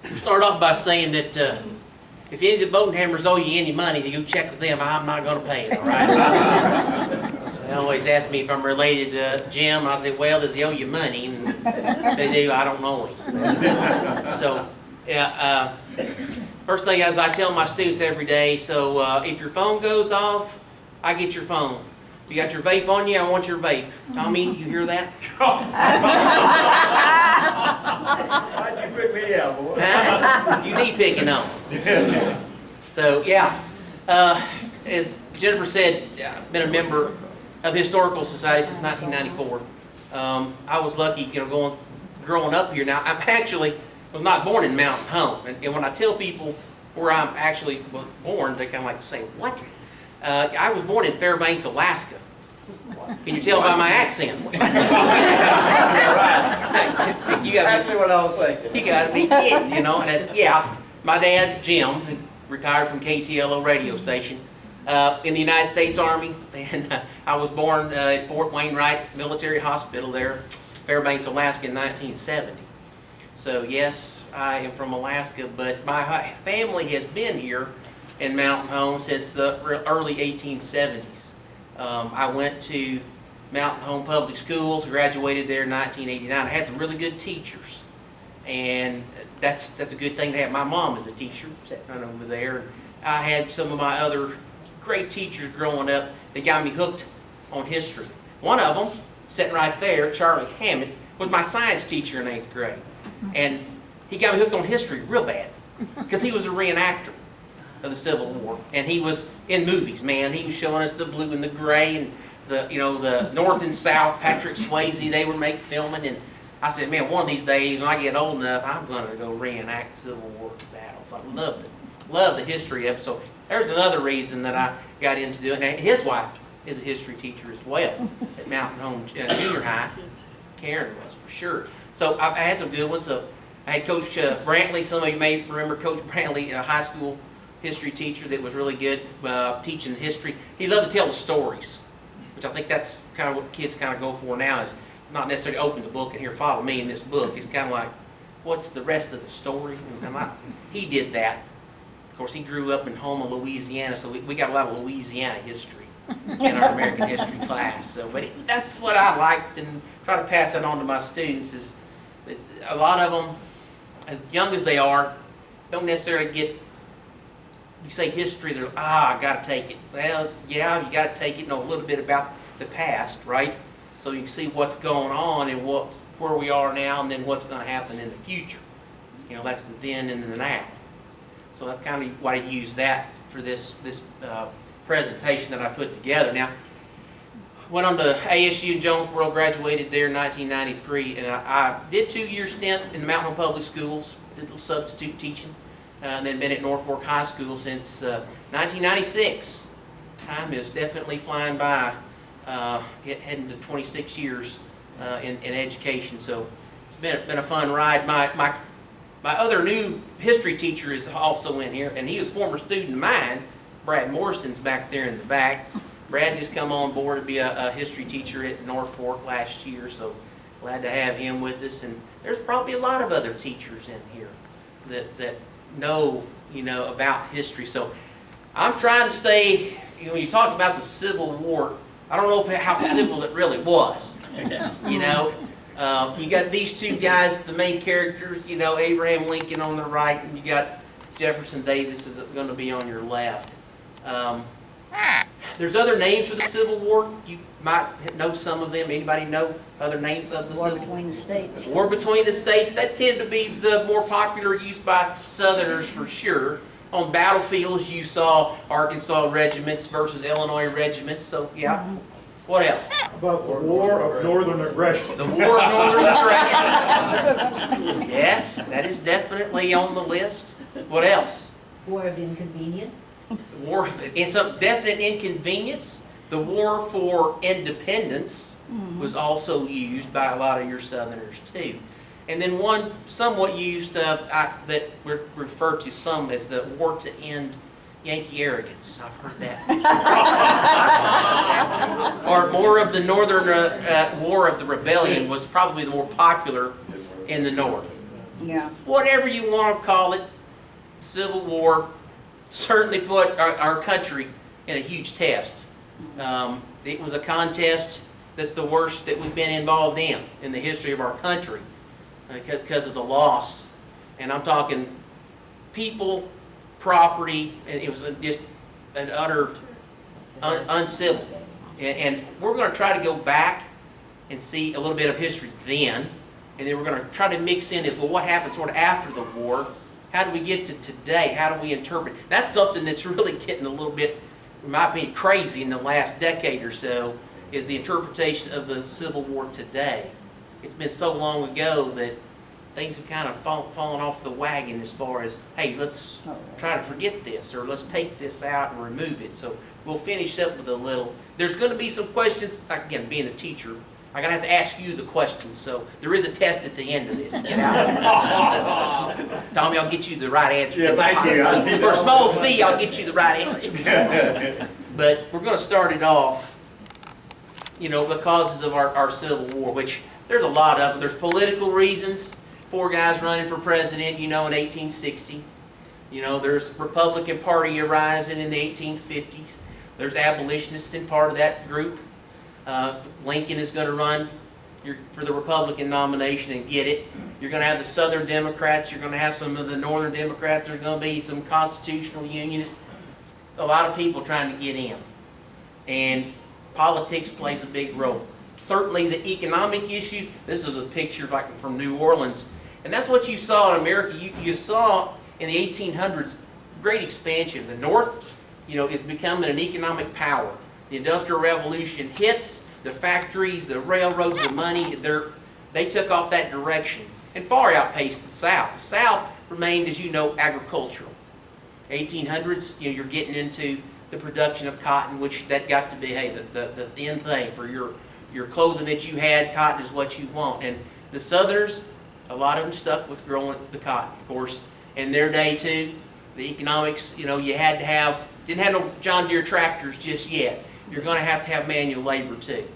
We'll start off by saying that if any of the Bodenhamers owe you any money, you check with them. I'm not going to pay it, all right? They always ask me if I'm related to Jim. I say, well, does he owe you money? And if they do, I don't know him. So, yeah, first thing is I tell my students every day, so if your phone goes off, I get your phone. You got your vape on you? I want your vape. Tommy, you hear that? Why'd you pick me out, boy? Huh? You need picking on. So, yeah. As Jennifer said, I've been a member of the Historical Society since 1994. I was lucky, growing up here. Now, I actually was not born in Mountain Home. And when I tell people where I'm actually born, they kind of like to say, what? I was born in Fairbanks, Alaska. Can you tell by my accent? Exactly what I was thinking. You got to be kidding, And that's, yeah, my dad, Jim, who retired from KTLO radio station, in the United States Army. And I was born at Fort Wainwright Military Hospital there, Fairbanks, Alaska in 1970. So yes, I am from Alaska, but my family has been here in Mountain Home since the early 1870s. I went to Mountain Home Public Schools, graduated there in 1989. I had some really good teachers, and that's a good thing to have. My mom is a teacher, sitting right over there. I had some of my other great teachers growing up that got me hooked on history. One of them, sitting right there, Charlie Hammond, was my science teacher in 8th grade. And he got me hooked on history real bad, because he was a reenactor of the Civil War, and he was in movies, man. He was showing us the blue and the gray, and the North and South. Patrick Swayze, they were filming, and I said, man, one of these days when I get old enough, I'm going to go reenact Civil War battles. I love the history of it. So there's another reason that I got into doing it. His wife is a history teacher as well at Mountain Home Junior High. Karen was for sure. So I had some good ones. So I had Coach Brantley. Some of you may remember Coach Brantley, a high school history teacher that was really good teaching history. He loved to tell the stories, which I think that's kind of what kids kind of go for now, is not necessarily open the book and here, follow me in this book. It's kind of like, what's the rest of the story? He did that. Of course, he grew up in Houma, Louisiana, so we got a lot of Louisiana history in our American history class. So, but that's what I liked, and try to pass that on to my students. Is a lot of them, as young as they are, don't necessarily get. You say history, they're I got to take it. Well, yeah, you got to take it, know a little bit about the past, right? So you can see what's going on and where we are now, and then what's going to happen in the future. That's the then and the now. So that's kind of why I use that for this presentation that I put together. Now, went on to ASU in Jonesboro, graduated there in 1993, and I did 2-year stint in the Mountain Home Public Schools, did a little substitute teaching, and then been at Norfolk High School since 1996. Time is definitely flying by, heading to 26 years in education. So it's been a fun ride. My other new history teacher is also in here, and he was a former student of mine. Brad Morrison's back there in the back. Brad just come on board to be a history teacher at Norfolk last year, so glad to have him with us. And there's probably a lot of other teachers in here that know about history. So I'm trying to stay. When you talk about the Civil War, I don't know how civil it really was. You got these two guys, the main characters, Abraham Lincoln on the right, and you got Jefferson Davis is going to be on your left. There's other names for the Civil War. You might know some of them. Anybody know other names of the Civil War? War between the states. War between the states. That tend to be the more popular use by Southerners for sure. On battlefields, you saw Arkansas regiments versus Illinois regiments. So, yeah. Mm-hmm. What else? How about the War of Northern Aggression? The War of Northern Aggression. Yes, that is definitely on the list. What else? War of Inconvenience. War of some definite inconvenience. The War for Independence was also used by a lot of your Southerners too. And then one somewhat used that we refer to some as the War to End Yankee Arrogance. I've heard that. Or more of the Northern War of the Rebellion was probably the more popular in the North. Yeah. whatever you want to call it, Civil War certainly put our country in a huge test. It was a contest that's the worst that we've been involved in the history of our country because of the loss. And I'm talking people, property, and it was just an utter uncivil. And we're going to try to go back and see a little bit of history then, and then we're going to try to mix in well, what happened sort of after the war? How do we get to today? How do we interpret? That's something that's really getting a little bit, in my opinion, crazy in the last decade or so, is the interpretation of the Civil War today. It's been so long ago that things have kind of fallen off the wagon as far as, hey, let's try to forget this, or let's take this out and remove it. So we'll finish up with a little. There's going to be some questions. Again, being a teacher, I'm going to have to ask you the questions. So there is a test at the end of this to get out. Tommy, I'll get you the right answer. Yeah, thank you. For a small fee, I'll get you the right answer. But we're going to start it off, the causes of our Civil War, which there's a lot of them. There's political reasons. 4 guys running for president, in 1860. There's Republican Party arising in the 1850s. There's abolitionists in part of that group. Lincoln is going to run for the Republican nomination and get it. You're going to have the Southern Democrats. You're going to have some of the Northern Democrats. There's going to be some constitutional unionists. A lot of people trying to get in. And politics plays a big role. Certainly the economic issues. This is a picture like from New Orleans. And that's what you saw in America. You saw in the 1800s great expansion. The North, is becoming an economic power. The Industrial Revolution hits, the factories, the railroads, the money, they took off that direction and far outpaced the South. The South remained, as you know, agricultural. 1800s, you're getting into the production of cotton, which that got to be, hey, the end thing for your clothing that you had. Cotton is what you want. And the Southerners, a lot of them stuck with growing the cotton. Of course, in their day too, the economics, you had to have, didn't have no John Deere tractors just yet. You're going to have manual labor too.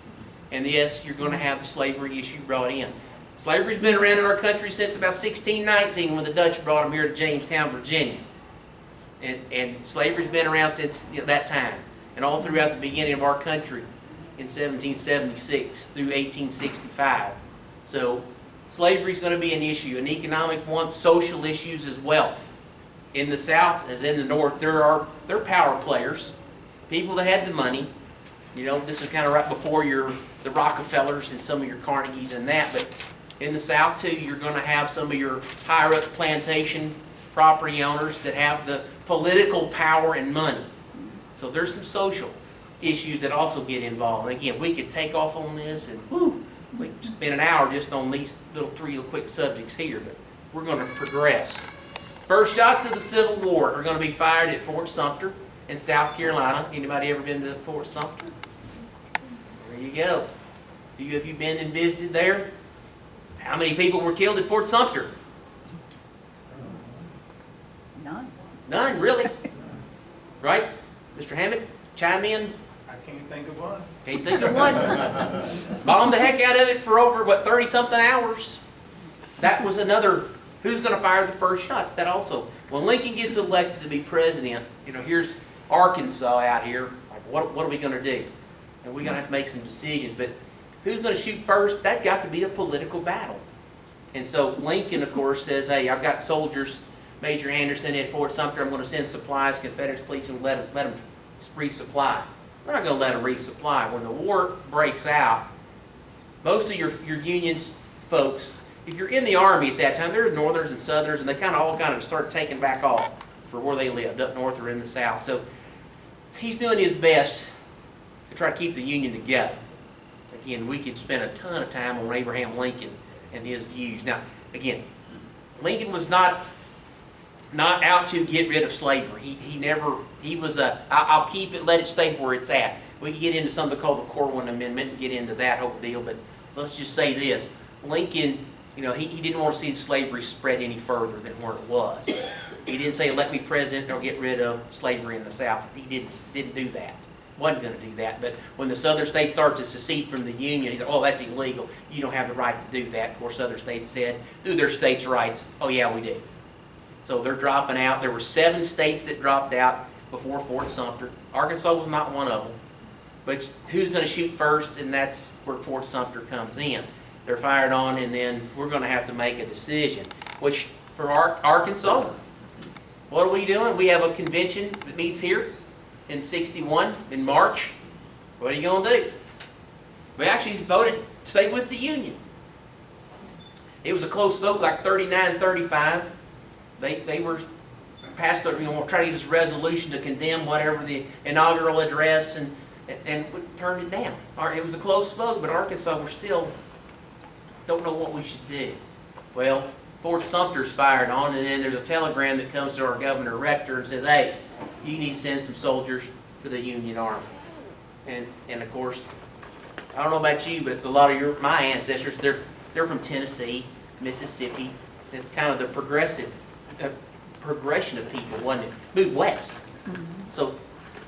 And yes, you're going to have the slavery issue brought in. Slavery's been around in our country since about 1619 when the Dutch brought them here to Jamestown, Virginia. And slavery's been around since that time. And all throughout the beginning of our country in 1776 through 1865. So slavery's going to be an issue, an economic one, social issues as well. In the South as in the North, there are power players, people that had the money. This is kind of right before the Rockefellers and some of your Carnegies and that, but in the South too, you're going to have some of your higher up plantation property owners that have the political power and money. So there's some social issues that also get involved. And again, we could take off on this and we could spend an hour just on these three quick subjects here, but we're going to progress. First shots of the Civil War are going to be fired at Fort Sumter in South Carolina. Anybody ever been to Fort Sumter? There you go. A few of you been and visited there? How many people were killed at Fort Sumter? None. None, really? Right? Mr. Hammett, chime in. I can't think of one. Can't think of one. Bombed the heck out of it for over, 30-something hours. That was another, who's going to fire the first shots? That also, when Lincoln gets elected to be president, here's Arkansas out here. Like, what are we going to do? And we're going to have to make some decisions. But who's going to shoot first? That got to be a political battle. And so Lincoln, of course, says, hey, I've got soldiers, Major Anderson at Fort Sumter. I'm going to send supplies. Confederates, please let them resupply. We're not going to let them resupply. When the war breaks out, most of your Union's folks, if you're in the Army at that time, there are Northerners and Southerners, and they all start taking back off for where they lived, up north or in the South. So he's doing his best to try to keep the Union together. Again, we could spend a ton of time on Abraham Lincoln and his views. Now, again, Lincoln was not out to get rid of slavery. He was I'll keep it, let it stay where it's at. We can get into something called the Corwin Amendment and get into that whole deal, but let's just say this. Lincoln, he didn't want to see slavery spread any further than where it was. He didn't say, let me president or get rid of slavery in the South. He didn't do that. wasn't going to do that. But when the southern states started to secede from the Union, he said, oh, that's illegal. You don't have the right to do that. Of course, other states said, through their states' rights, oh, yeah, we do. So they're dropping out. There were 7 states that dropped out before Fort Sumter. Arkansas was not one of them. But who's going to shoot first? And that's where Fort Sumter comes in. They're fired on, and then we're going to have to make a decision. Which, for Arkansas, what are we doing? We have a convention that meets here in '61 in March. What are you going to do? We actually voted to stay with the Union. It was a close vote, like 39-35. They were passed, try to get this resolution to condemn whatever the inaugural address, and we turned it down. It was a close vote, but Arkansas, we're still don't know what we should do. Well, Fort Sumter's fired on, and then there's a telegram that comes to our governor rector and says, hey, you need to send some soldiers for the Union Army. And of course, I don't know about you, but a lot of my ancestors, they're from Tennessee, Mississippi. It's kind of the progression of people, wasn't it? Moved west. So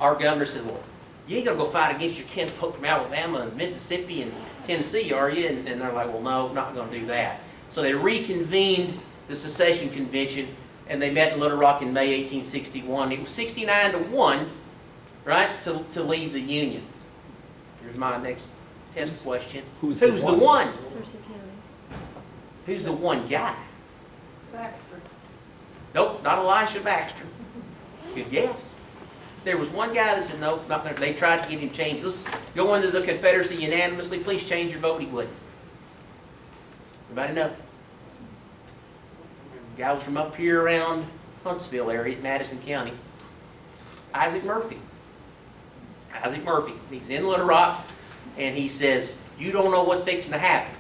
our governor said, well, you ain't going to go fight against your kinfolk from Alabama and Mississippi and Tennessee, are you? And they're like, well, no, not going to do that. So they reconvened the secession convention, and they met in Little Rock in May 1861. It was 69-1, right, to leave the Union. Here's my next test question. Who's the one? Who's the one guy? Baxter. Nope, not Elisha Baxter. Good guess. There was one guy that said, nope, not gonna. They tried to get him changed. Let's go into the Confederacy unanimously. Please change your vote. He wouldn't. Anybody know? The guy was from up here around Huntsville area, Madison County. Isaac Murphy. Isaac Murphy. He's in Little Rock, and he says, you don't know what's fixing to happen.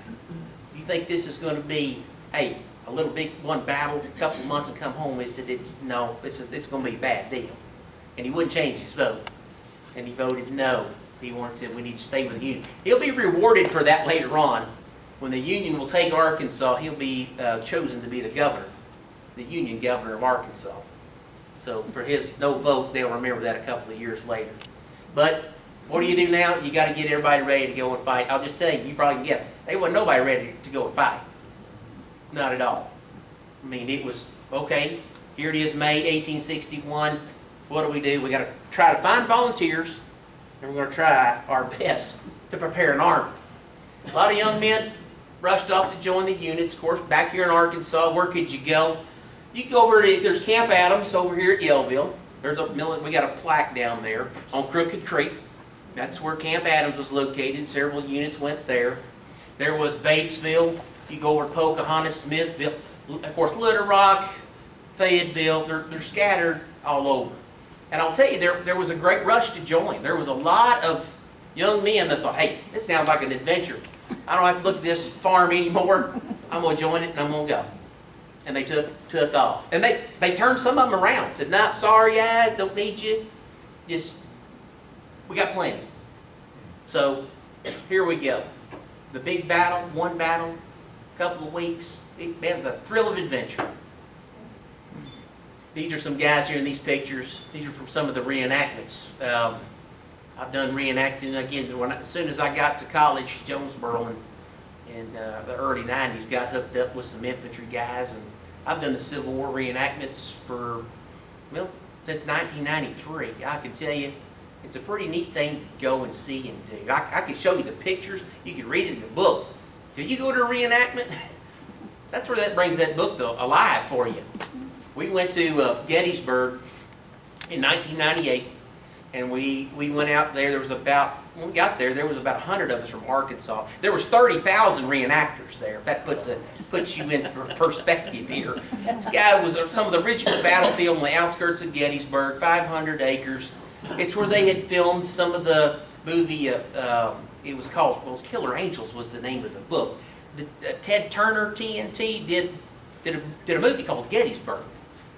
You think this is going to be, hey, a little big one battle, a couple of months and come home? He said, it's going to be a bad deal. And he wouldn't change his vote. And he voted no. He said, we need to stay with the Union. He'll be rewarded for that later on. When the Union will take Arkansas, he'll be chosen to be the governor, the Union governor of Arkansas. So for his no vote, they'll remember that a couple of years later. But what do you do now? You got to get everybody ready to go and fight. I'll just tell you, you probably can guess, there wasn't nobody ready to go and fight. Not at all. I mean, it was, okay, here it is, May 1861. What do? We got to try to find volunteers, and we're going to try our best to prepare an army. A lot of young men rushed off to join the units. Of course, back here in Arkansas, where could you go? You can go over to, there's Camp Adams over here at Yellville. We got a plaque down there on Crooked Creek. That's where Camp Adams was located. Several units went there. There was Batesville. You go over to Pocahontas, Smithville. Of course, Little Rock, Fayetteville. They're scattered all over. And I'll tell you, there was a great rush to join. There was a lot of young men that thought, hey, this sounds like an adventure. I don't have to look at this farm anymore. I'm going to join it and I'm going to go. And they took off. And they turned some of them around. Said, no, sorry guys, don't need you. We got plenty. So here we go. The big battle, one battle, a couple of weeks. The thrill of adventure. These are some guys here in these pictures. These are from some of the reenactments. I've done reenacting again. As soon as I got to college, Jonesboro, in the early 90s, got hooked up with some infantry guys, and I've done the Civil War reenactments for, well, since 1993. I can tell you, it's a pretty neat thing to go and see and do. I can show you the pictures. You can read it in the book. Did you go to a reenactment? That's where that brings that book alive for you. We went to Gettysburg in 1998, and we went out there. There was when we got there, there was about 100 of us from Arkansas. There was 30,000 reenactors there, if that puts you into perspective here. This guy was some of the original battlefield on the outskirts of Gettysburg, 500 acres. It's where they had filmed some of the movie, it was called, Killer Angels was the name of the book. Ted Turner, TNT, did a movie called Gettysburg.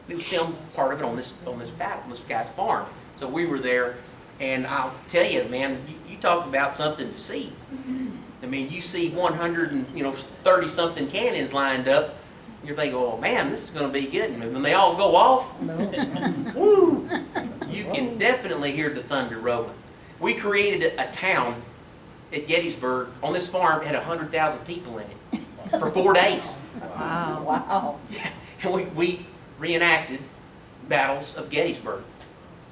It was filmed part of it on this battle, on this guy's farm. So we were there, and I'll tell you, man, you talk about something to see. I mean, you see 130-something cannons lined up, and you're thinking, oh man, this is going to be good. And when they all go off, woo, you can definitely hear the thunder rolling. We created a town at Gettysburg on this farm. It had 100,000 people in it for 4 days. Wow. Wow. Yeah, and we reenacted battles of Gettysburg.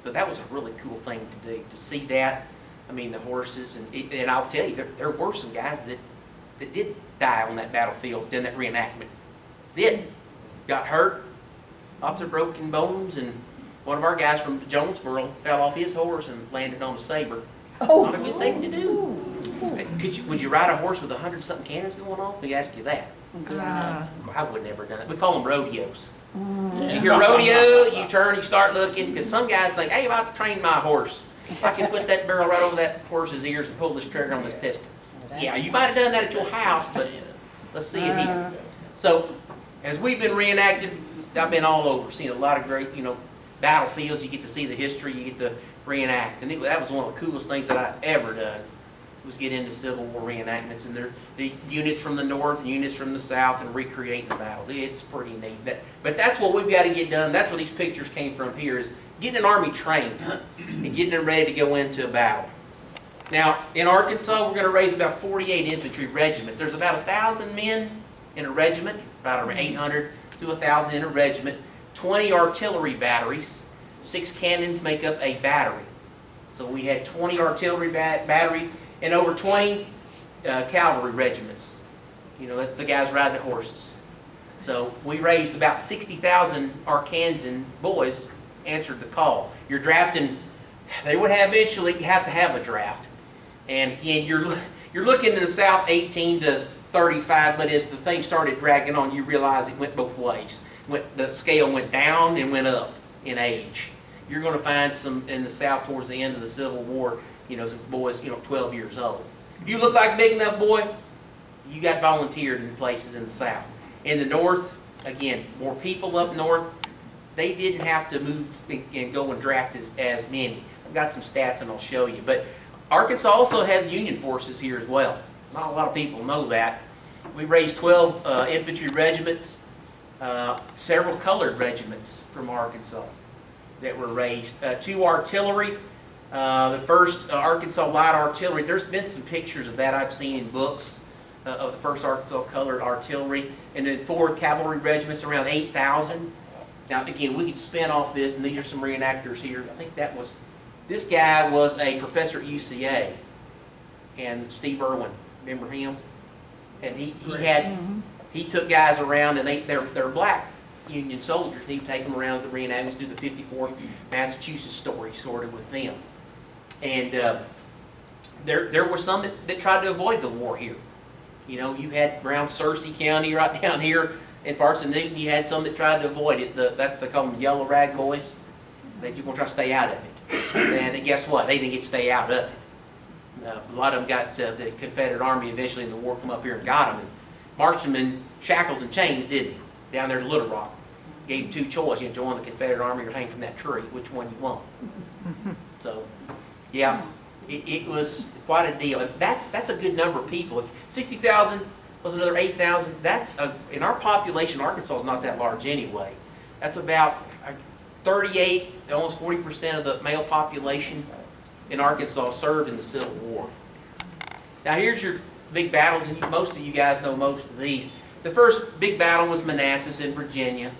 So that was a really cool thing to do, to see that. I mean, the horses, and I'll tell you, there were some guys that did die on that battlefield in that reenactment. Got hurt, lots of broken bones, and one of our guys from Jonesboro fell off his horse and landed on a saber. Oh. Not a good thing to do. Would you ride a horse with 100-something cannons going on? Let me ask you that. I would never done it. We call them rodeos. You hear rodeo, you turn, you start looking, because some guys think, hey, if I train my horse, I can put that barrel right over that horse's ears and pull this trigger on this pistol. Yeah, you might have done that at your house, but let's see it here. So, as we've been reenacted, I've been all over, seeing a lot of great, battlefields. You get to see the history, you get to reenact. And that was one of the coolest things that I've ever done, was get into Civil War reenactments, and the units from the north and units from the south and recreating the battles. It's pretty neat. But that's what we've got to get done. That's where these pictures came from here, is getting an army trained and getting them ready to go into a battle. Now, in Arkansas, we're going to raise about 48 infantry regiments. There's about 1,000 men in a regiment, about 800 to 1,000 in a regiment, 20 artillery batteries, 6 cannons make up a battery. So we had 20 artillery batteries and over 20 cavalry regiments. That's the guys riding the horses. So we raised about 60,000 Arkansan boys answered the call. You're drafting, they would eventually have to have a draft. And again, you're looking in the South 18 to 35, but as the thing started dragging on, you realize it went both ways. The scale went down and went up in age. You're going to find some in the South towards the end of the Civil War, some boys, 12 years old. If you look like a big enough boy, you got volunteered in places in the South. In the North, again, more people up north, they didn't have to move and go and draft as many. I've got some stats and I'll show you. But Arkansas also has Union forces here as well. Not a lot of people know that. We raised 12 infantry regiments, several colored regiments from Arkansas that were raised. 2 artillery, the first Arkansas light artillery. There's been some pictures of that I've seen in books of the first Arkansas colored artillery. And then 4 cavalry regiments, around 8,000. Now again, we could spin off this, and these are some reenactors here. I think this guy was a professor at UCA, and Steve Irwin, remember him? And he took guys around, and they're black Union soldiers, and he'd take them around the reenactments, do the 54 Massachusetts story sort of with them. And there were some that tried to avoid the war here. You had around Searcy County right down here in parts of Newton, you had some that tried to avoid it. They call them yellow rag boys. They just want to try to stay out of it. And guess what? They didn't get to stay out of it. A lot of them got the Confederate Army eventually, and the war come up here and got them. And marched them in shackles and chains, didn't he? Down there to Little Rock. Gave them 2 choices. You join the Confederate Army or hang from that tree. Which one you want? So, yeah, it was quite a deal. And that's a good number of people. 60,000 plus another 8,000. In our population, Arkansas is not that large anyway. That's about 38 to almost 40% of the male population in Arkansas served in the Civil War. Now here's your big battles, and most of you guys know most of these. The first big battle was Manassas in Virginia.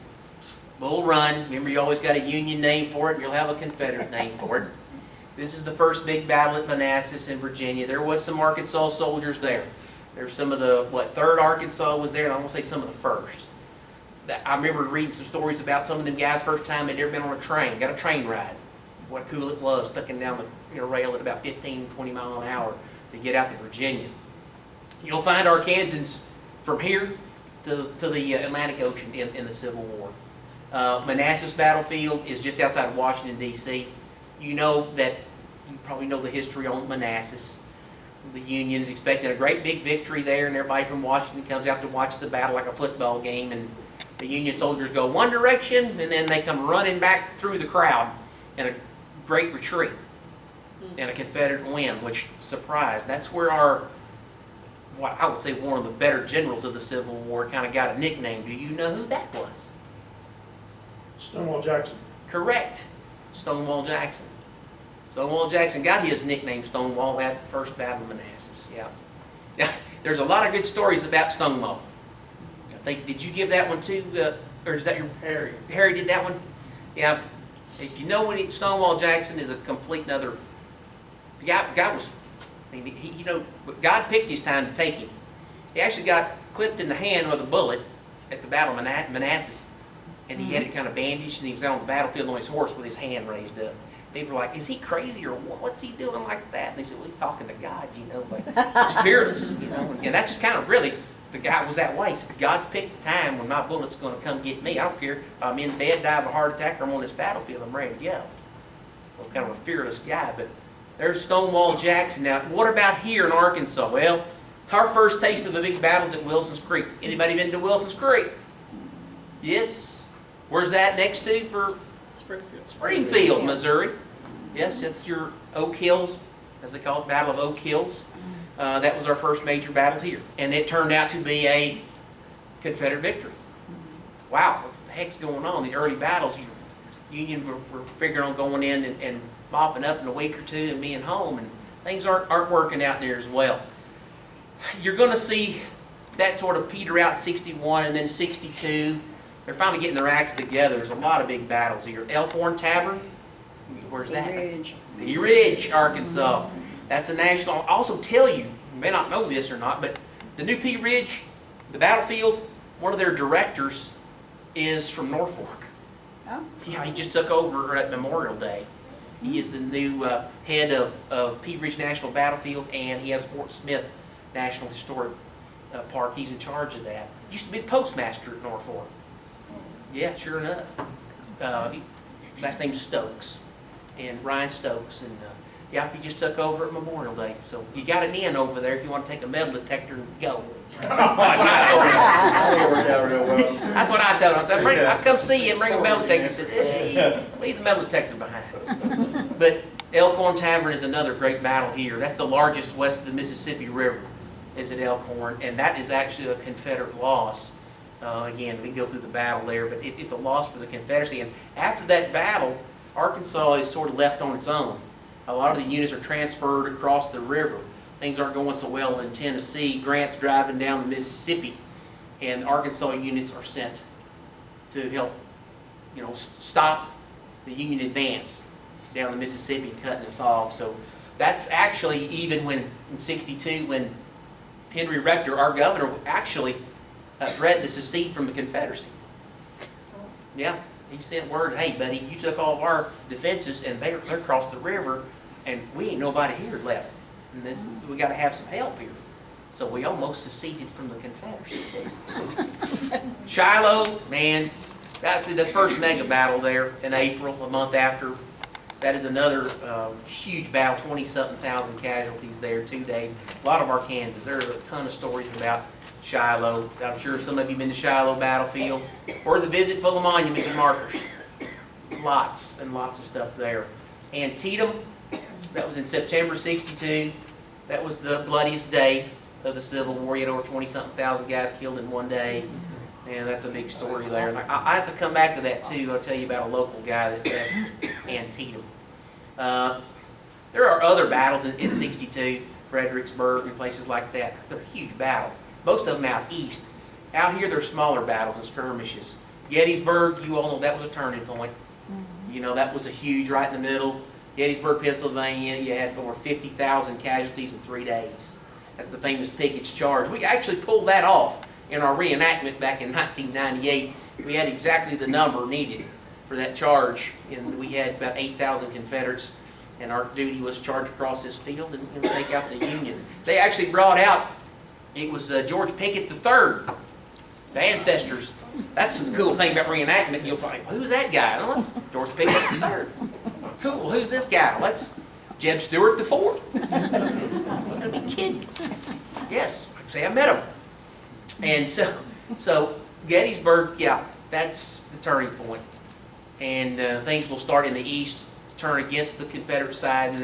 Bull Run. Remember, you always got a Union name for it, and you'll have a Confederate name for it. This is the first big battle at Manassas in Virginia. There was some Arkansas soldiers there. There's some of the, 3rd Arkansas was there, and I won't say some of the 1st. I remember reading some stories about some of them guys first time they'd ever been on a train, got a train ride. What cool it was, tucking down the rail at about 15, 20 miles an hour to get out to Virginia. You'll find Arkansans from here to the Atlantic Ocean in the Civil War. Manassas battlefield is just outside of Washington, D.C. You probably know the history on Manassas. The Union's expecting a great big victory there, and everybody from Washington comes out to watch the battle like a football game, and the Union soldiers go one direction, and then they come running back through the crowd in a great retreat and a Confederate win, which surprised. That's where what I would say one of the better generals of the Civil War kind of got a nickname. Do you know who that was? Stonewall Jackson. Correct. Stonewall Jackson. Stonewall Jackson got his nickname Stonewall at First Battle of Manassas. Yeah. Yeah. There's a lot of good stories about Stonewall. I think, did you give that one too? Or is that your Harry. Harry did that one? Yeah. If you know what Stonewall Jackson is a complete another. The guy was, I mean, you know, God picked his time to take him. He actually got clipped in the hand with a bullet at the Battle of Manassas, and he had it kind of bandaged, and he was out on the battlefield on his horse with his hand raised up. People were like, "Is he crazy or what? What's he doing like that?" And they said, "Well, he's talking to God, you know, but he's fearless, you know." And that's just kind of really the guy was that way. He said, God's picked the time when my bullet's going to come get me. I don't care if I'm in bed, die of a heart attack, or I'm on this battlefield. I'm ready to go. So kind of a fearless guy. But there's Stonewall Jackson. Now, what about here in Arkansas? Well, our first taste of the big battles at Wilson's Creek. Anybody been to Wilson's Creek? Yes. Where's that next to for Springfield, Missouri? Yes, it's your Oak Hills, as they call it, Battle of Oak Hills. That was our first major battle here. And it turned out to be a Confederate victory. Wow, what the heck's going on? The early battles, Union were figuring on going in and mopping up in a week or two and being home, and things aren't working out there as well. You're going to see that sort of peter out in 61 and then 62. They're finally getting their acts together. There's a lot of big battles here. Elkhorn Tavern, where's that? Bee Ridge, Arkansas. That's a national. I'll also tell you, you may not know this or not, but the new Bee Ridge, the battlefield, one of their directors is from Norfolk. Oh. Yeah, he just took over at Memorial Day. He is the new head of Bee Ridge National Battlefield, and he has Fort Smith National Historic Park. He's in charge of that. Used to be the postmaster at Norfolk. Yeah, sure enough. Last name's Stokes, and Ryan Stokes, and yeah, he just took over at Memorial Day. So you got an in over there if you want to take a metal detector and go. That's what I told him. Worked out real well. That's what I told him. I said, I come see you and bring a metal detector. He said, hey, leave the metal detector behind. But Elkhorn Tavern is another great battle here. That's the largest west of the Mississippi River, is at Elkhorn, and that is actually a Confederate loss. Again, we can go through the battle there, but it's a loss for the Confederacy. And after that battle, Arkansas is sort of left on its own. A lot of the units are transferred across the river. Things aren't going so well in Tennessee. Grant's driving down the Mississippi, and Arkansas units are sent to help, you know, stop the Union advance down the Mississippi and cutting us off. So that's actually even when in '62, when Henry Rector, our governor, actually threatened to secede from the Confederacy. Yeah, he sent word, hey buddy, you took all of our defenses and they're across the river and we ain't nobody here left. And this, we got to have some help here. So we almost seceded from the Confederacy. Shiloh, man, that's the first mega battle there in April, a month after. That is another huge battle, 20-something thousand casualties there, 2 days. A lot of Arkansas. There are a ton of stories about Shiloh. I'm sure some of you have been to Shiloh battlefield. Or the visit full of monuments and markers. Lots and lots of stuff there. Antietam, that was in September '62. That was the bloodiest day of the Civil War. You had over 20-something thousand guys killed in one day. And that's a big story there. And I have to come back to that too. I'll tell you about a local guy that Antietam. There are other battles in '62, Fredericksburg and places like that. They're huge battles. Most of them out east. Out here, they're smaller battles and skirmishes. Gettysburg, you all know that was a turning point. You know, that was a huge right in the middle. Gettysburg, Pennsylvania, you had over 50,000 casualties in 3 days. That's the famous Pickett's Charge. We actually pulled that off in our reenactment back in 1998. We had exactly the number needed for that charge, and we had about 8,000 Confederates, and our duty was to charge across this field and take out the Union. They actually brought out, it was George Pickett III, the ancestors. That's the cool thing about reenactment. You'll find, who's that guy? Oh, that's George Pickett III. Cool, who's this guy? That's Jeb Stuart IV. I'm gonna be kidding. Yes, say I met him. And so Gettysburg, yeah, that's the turning point. And things will start in the east, turn against the Confederate side, and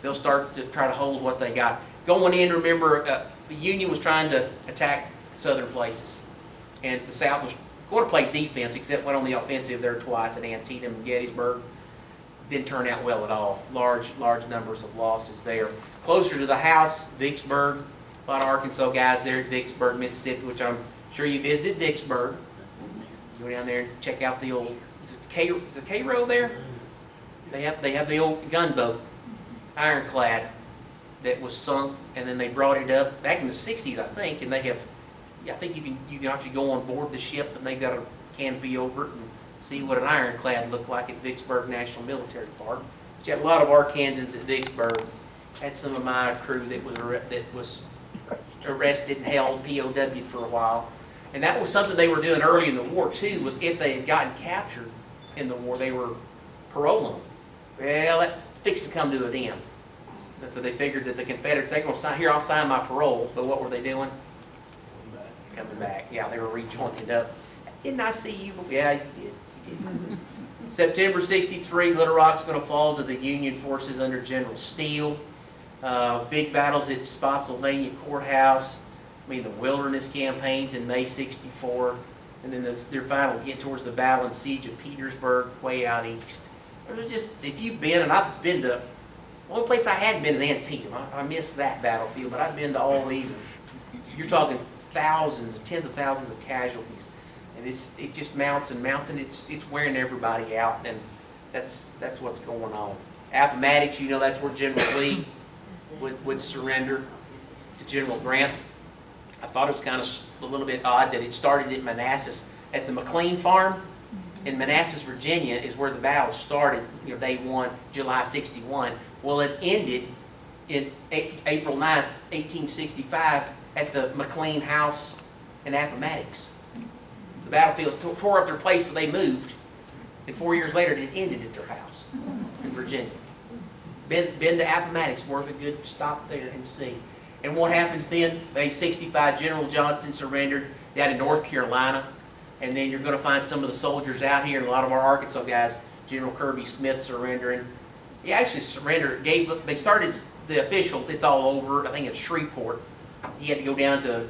they'll start to try to hold what they got. Going in, remember, the Union was trying to attack southern places, and the South was going to play defense, except went on the offensive there twice at Antietam and Gettysburg. didn't turn out well at all. Large numbers of losses there. Closer to the house, Vicksburg. A lot of Arkansas guys there at Vicksburg, Mississippi, which I'm sure you visited Vicksburg. Go down there and check out the old, is it Cairo there? They have the old gunboat, ironclad, that was sunk, and then they brought it up back in the 60s, I think, and they have, I think you can actually go on board the ship, and they've got a canopy over it and see what an ironclad looked like at Vicksburg National Military Park. But you had a lot of Arkansans at Vicksburg. Had some of my crew that was arrested and held POW for a while. And that was something they were doing early in the war too, was if they had gotten captured in the war, they were paroling them. Well, that fixed to come to an end. They figured that the Confederates, they're going to sign, here, I'll sign my parole. But what were they doing? Coming back. Yeah, they were rejoining up. Didn't I see you before? Yeah, you did. September 63, Little Rock's going to fall to the Union forces under General Steele. Big battles at Spotsylvania Courthouse. I mean, the Wilderness campaigns in May 64. And then their final get towards the battle and siege of Petersburg, way out east. There's just, if you've been, and I've been to, the only place I hadn't been is Antietam. I missed that battlefield, but I've been to all these. And you're talking thousands, tens of thousands of casualties. And it just mounts and mounts, and it's wearing everybody out, and that's what's going on. Appomattox, you know, that's where General Lee would surrender to General Grant. I thought it was kind of a little bit odd that it started at Manassas, at the McLean farm in Manassas, Virginia, is where the battle started. You know, day 1, July 61. Well, it ended in April 9th, 1865, at the McLean house in Appomattox. The battlefield tore up their place, so they moved. And 4 years later, it ended at their house in Virginia. Been to Appomattox, worth a good stop there and see. And what happens then? May 65, General Johnston surrendered down in North Carolina. And then you're going to find some of the soldiers out here, and a lot of our Arkansas guys, General Kirby Smith surrendering. He actually surrendered, they started the official, it's all over, I think it's Shreveport. He had to go down to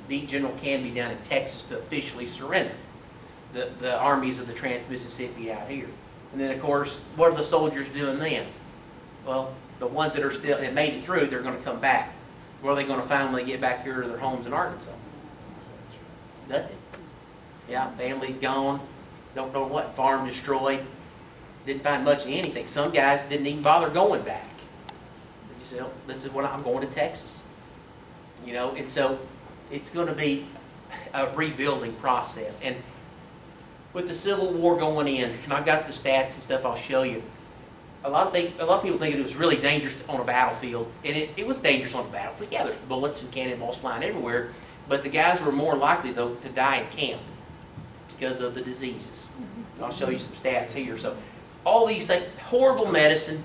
beat General Canby down in Texas to officially surrender the armies of the Trans-Mississippi out here. And then, of course, what are the soldiers doing then? Well, the ones that are still that made it through, they're going to come back. What are they going to find when they get back here to their homes in Arkansas? Nothing. Yeah, family gone. Don't know what. Farm destroyed. Didn't find much of anything. Some guys didn't even bother going back. They just said, oh, this is what I'm going to Texas. You know, and so it's going to be a rebuilding process. And with the Civil War going in, and I've got the stats and stuff I'll show you, a lot of people think it was really dangerous on a battlefield, and it was dangerous on a battlefield. Yeah, there's bullets and cannonballs flying everywhere, but the guys were more likely, though, to die in camp because of the diseases. I'll show you some stats here. So all these things, horrible medicine,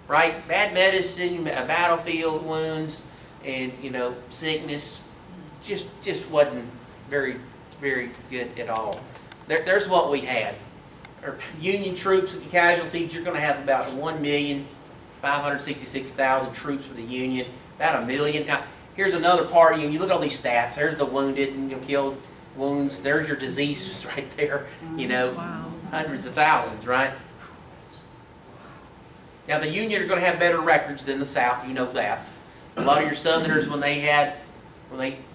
right? Bad medicine, battlefield wounds, and, you know, sickness, just wasn't very, very good at all. There's what we had. Union troops and casualties, you're going to have about 1,566,000 troops for the Union, about 1 million. Now, here's another part. You look at all these stats. There's the wounded and killed, wounds. There's your diseases right there. You know, wow. Hundreds of thousands, right? Now, the Union are going to have better records than the South. You know that. A lot of your Southerners, when they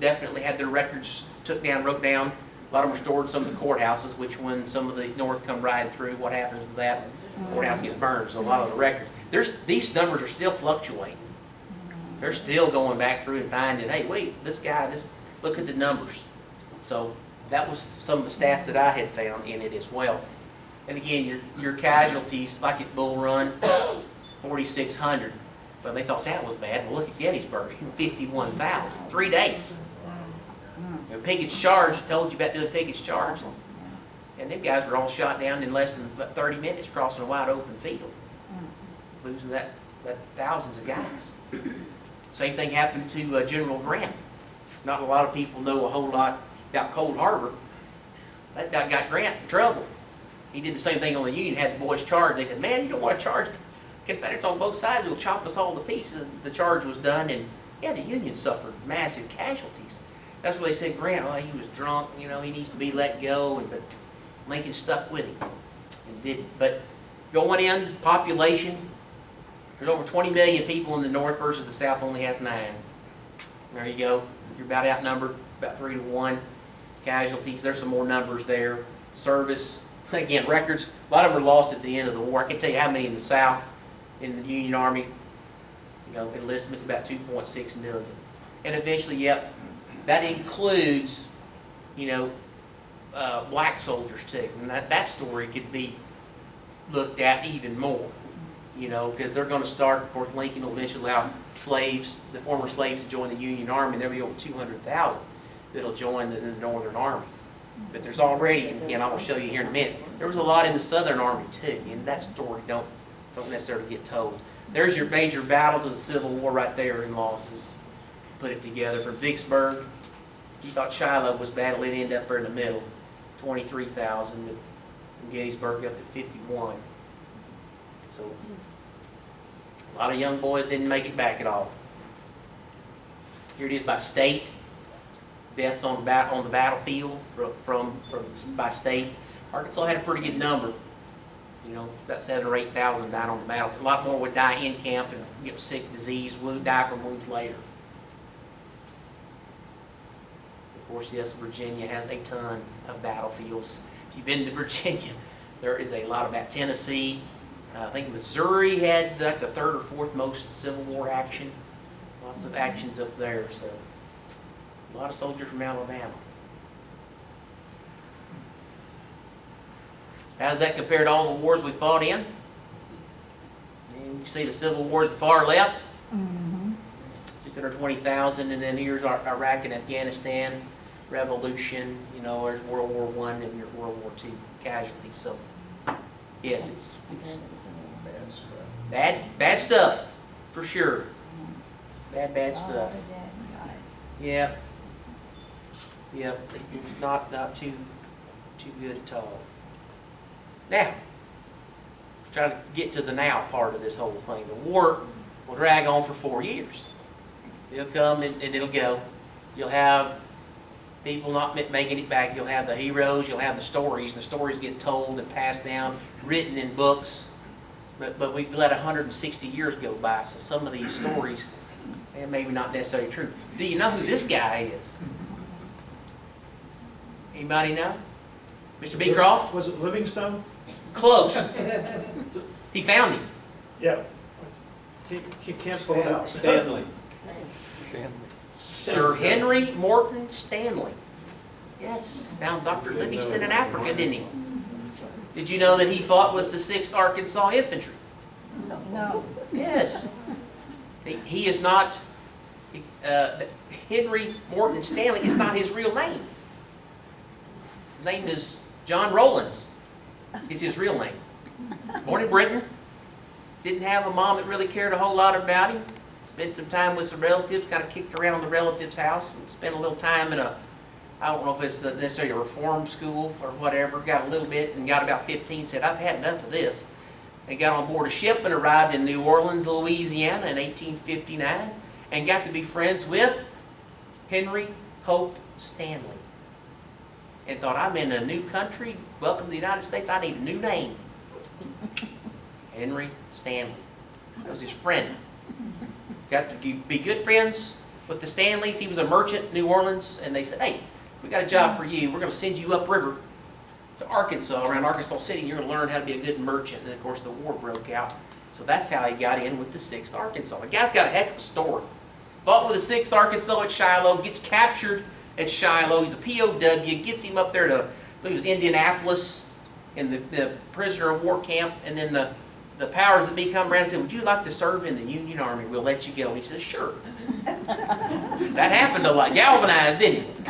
definitely had their records wrote down. A lot of them were stored in some of the courthouses, which when some of the North come riding through, what happens with that? The courthouse gets burned, so a lot of the records. These numbers are still fluctuating. They're still going back through and finding, hey, wait, this guy, look at the numbers. So that was some of the stats that I had found in it as well. And again, your casualties, like at Bull Run, 4,600. But they thought that was bad. Well, look at Gettysburg, 51,000, 3 days. You know, Pickett's Charge, told you about doing Pickett's Charge. And them guys were all shot down in less than about 30 minutes crossing a wide open field. Losing that thousands of guys. Same thing happened to General Grant. Not a lot of people know a whole lot about Cold Harbor. That guy got Grant in trouble. He did the same thing on the Union, had the boys charged. They said, man, you don't want to charge Confederates on both sides. It will chop us all to pieces. And the charge was done, and yeah, the Union suffered massive casualties. That's where they said Grant, well, he was drunk, you know, he needs to be let go, but Lincoln stuck with him and didn't. But Going in, population, there's over 20 million people in the north versus the south only has 9. There you go. You're about outnumbered, about 3 to 1. Casualties, there's some more numbers there. Service, again, records, a lot of them were lost at the end of the war. I can tell you how many in the south, in the Union Army, enlistments about 2.6 million. And eventually, yep, that includes, black soldiers too. And that story could be looked at even more, because they're going to start, of course, Lincoln will eventually allow slaves, the former slaves, to join the Union Army, and there'll be over 200,000 that'll join the Northern Army. But there's already, and I'm going to show you here in a minute, there was a lot in the Southern Army too, and that story don't necessarily get told. There's your major battles of the Civil War right there in losses. Put it together. From Vicksburg, you thought Shiloh was bad, it ended up there in the middle, 23,000, but from Gettysburg up at 51. So a lot of young boys didn't make it back at all. Here it is by state. Deaths on the battlefield by state. Arkansas had a pretty good number. About 7,000 or 8,000 died on the battlefield. A lot more would die in camp and get sick, disease, die from wounds later. Of course, yes, Virginia has a ton of battlefields. If you've been to Virginia, there is a lot about Tennessee. I think Missouri had like the 3rd or 4th most Civil War action. Lots of actions up there. So a lot of soldiers from Alabama. How does that compare to all the wars we fought in? And you see the Civil Wars far left. 620,000, and then here's Iraq and Afghanistan revolution. There's World War I and your World War II casualties. So yes, it's bad stuff for sure. Bad stuff. Yeah. It's not too good at all. Now, try to get to the now part of this whole thing. The war will drag on for 4 years. It'll come and it'll go. You'll have people not making it back. You'll have the heroes. You'll have the stories. The stories get told and passed down, written in books. But we've let 160 years go by, so some of these stories, and maybe not necessarily true. Do you know who this guy is? Anybody know? Mr. Beecroft? Was it Livingstone? Close. He found him. Yeah. He can't pull it out. Stanley. Sir Henry Morton Stanley. Yes, found Dr. Livingston in Africa, didn't he? Did you know that he fought with the 6th Arkansas Infantry? No. Yes. He is not, Henry Morton Stanley is not his real name. His name is John Rowlands. Is his real name. Born in Britain. Didn't have a mom that really cared a whole lot about him. Spent some time with some relatives, kind of kicked around the relative's house. Spent a little time in I don't know if it's necessarily a reform school or whatever. Got a little bit and got about 15. Said, I've had enough of this. And got on board a ship and arrived in New Orleans, Louisiana in 1859. And got to be friends with Henry Hope Stanley. And thought, I'm in a new country. Welcome to the United States. I need a new name. Henry Stanley. That was his friend. Got to be good friends with the Stanleys. He was a merchant in New Orleans. And they said, hey, we got a job for you. We're going to send you upriver to Arkansas, around Arkansas City. And you're going to learn how to be a good merchant. And, of course, the war broke out. So that's how he got in with the 6th Arkansas. The guy's got a heck of a story. Fought with the 6th Arkansas at Shiloh. Gets captured at Shiloh. He's a POW. Gets him up there to, I believe it was Indianapolis, in the prisoner of war camp. And then the powers that be come around and said, would you like to serve in the Union Army? We'll let you go. And he says, sure. That happened a lot. Galvanized, didn't it?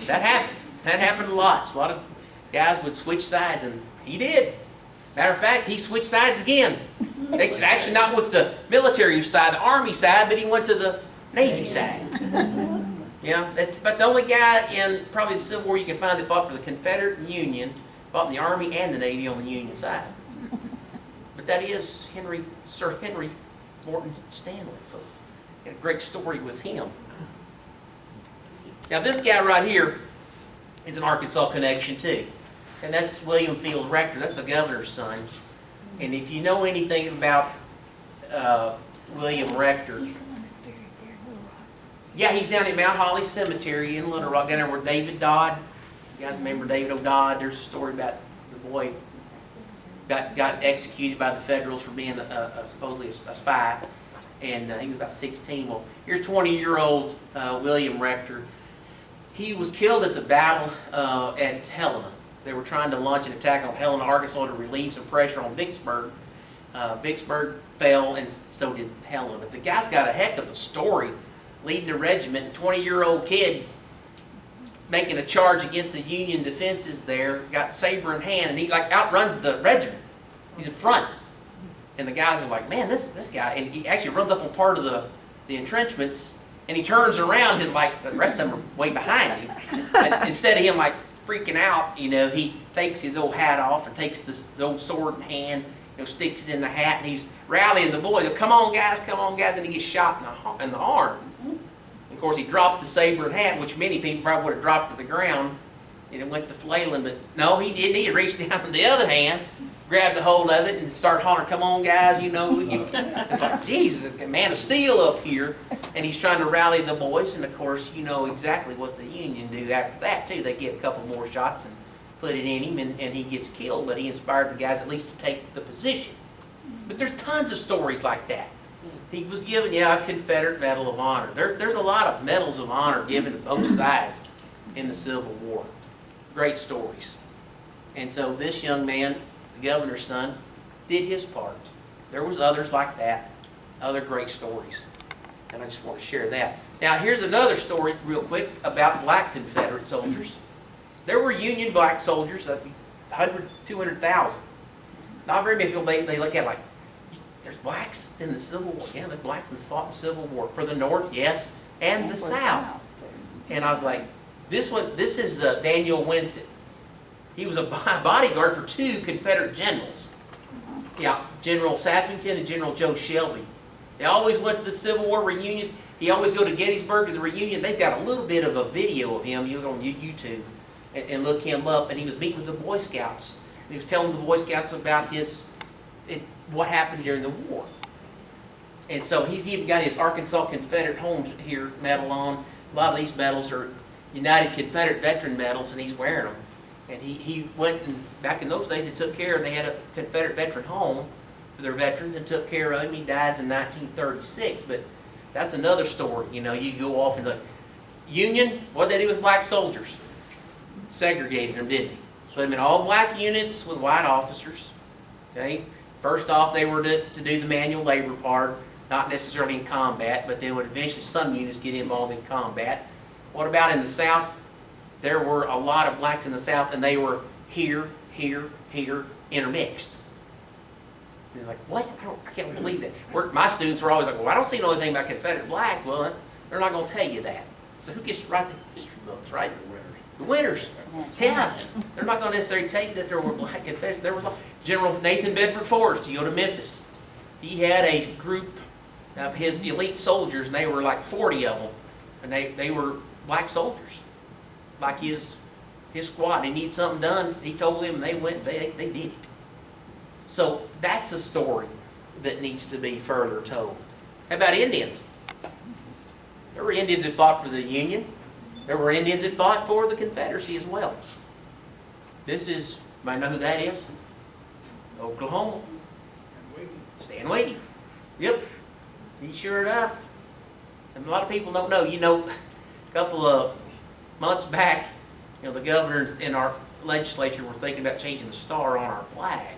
That happened. That happened a lot. A lot of guys would switch sides, and he did. Matter of fact, he switched sides again. Actually, not with the military side, the Army side, but he went to the Navy side. Yeah, that's about the only guy in probably the Civil War you can find that fought for the Confederate and Union, fought in the Army and the Navy on the Union side. But that is Sir Henry Morton Stanley. So, had a great story with him. Now, this guy right here is an Arkansas connection too, and that's William Field Rector. That's the governor's son. And if you know anything about William Rector, He's the one that's buried there in Little Rock. yeah, he's down at Mount Holly Cemetery in Little Rock, down there where David Dodd. You guys remember David O'Dodd? There's a story about the boy got executed by the Federals for being supposedly a spy, and he was about 16. Well, here's 20-year-old William Rector. He was killed at the battle at Helena. They were trying to launch an attack on Helena, Arkansas to relieve some pressure on Vicksburg. Vicksburg fell, and so did Helena. But the guy's got a heck of a story, leading a regiment. 20-year-old kid making a charge against the Union defenses there, got saber in hand, and he like outruns the regiment. He's in front. And the guys are like, man, this guy, and he actually runs up on part of the entrenchments, and he turns around, and like the rest of them are way behind him. And instead of him like freaking out, you know, he takes his old hat off and takes the old sword in hand, you know, sticks it in the hat, and he's rallying the boys. Come on, guys, and he gets shot in the arm. Of course, he dropped the saber and hat, which many people probably would have dropped to the ground, and it went to flailing. But no, he didn't. He reached down with the other hand, grabbed a hold of it, and started hollering, "Come on, guys!" You know, it's like Jesus, a man of steel up here, and he's trying to rally the boys. And of course, you know exactly what the Union do after that too. They get a couple more shots and put it in him, and he gets killed. But he inspired the guys at least to take the position. But there's tons of stories like that. He was given, a Confederate Medal of Honor. There's a lot of medals of honor given to both sides in the Civil War. Great stories. And so this young man, the governor's son, did his part. There was others like that, other great stories. And I just want to share that. Now here's another story real quick about black Confederate soldiers. There were Union black soldiers, 100, 200,000. Not very many people, they look at it like, there's blacks in the Civil War. Yeah, there's blacks that fought in the Civil War. For the North, yes, and the South. And I was like, this is Daniel Winston. He was a bodyguard for 2 Confederate generals. Yeah, General Sappington and General Joe Shelby. They always went to the Civil War reunions. He always go to Gettysburg to the reunion. They've got a little bit of a video of him. You go on YouTube and look him up. And he was meeting with the Boy Scouts. And he was telling the Boy Scouts about what happened during the war. And so he's even got his Arkansas Confederate Home here medal on. A lot of these medals are United Confederate Veteran medals, and he's wearing them. And he went, and back in those days, they had a Confederate Veteran Home for their veterans and took care of him. He dies in 1936, but that's another story. You know, you go off and the Union, what did they do with black soldiers? Segregated them, didn't he? So they had all black units with white officers. Okay? First off, they were to do the manual labor part, not necessarily in combat, but then would eventually some units get involved in combat. What about in the South? There were a lot of blacks in the South, and they were here, intermixed. They're like, what? I can't believe that. My students were always like, well, I don't see anything about Confederate black. Well, they're not going to tell you that. So who gets to write the history books, right? The winners. Yeah. They're not going to necessarily tell you that there were black Confederates. There were General Nathan Bedford Forrest, you go to Memphis. He had a group of his elite soldiers, and they were like 40 of them. And they were black soldiers. Like his squad. They needed something done. He told them, and they went, they did it. So that's a story that needs to be further told. How about Indians? There were Indians that fought for the Union. There were Indians that fought for the Confederacy as well. This is, you might know who that is? Oklahoma. Stan Wade. Yep. He sure enough. And a lot of people don't know. You know, a couple of months back, the governors in our legislature were thinking about changing the star on our flag.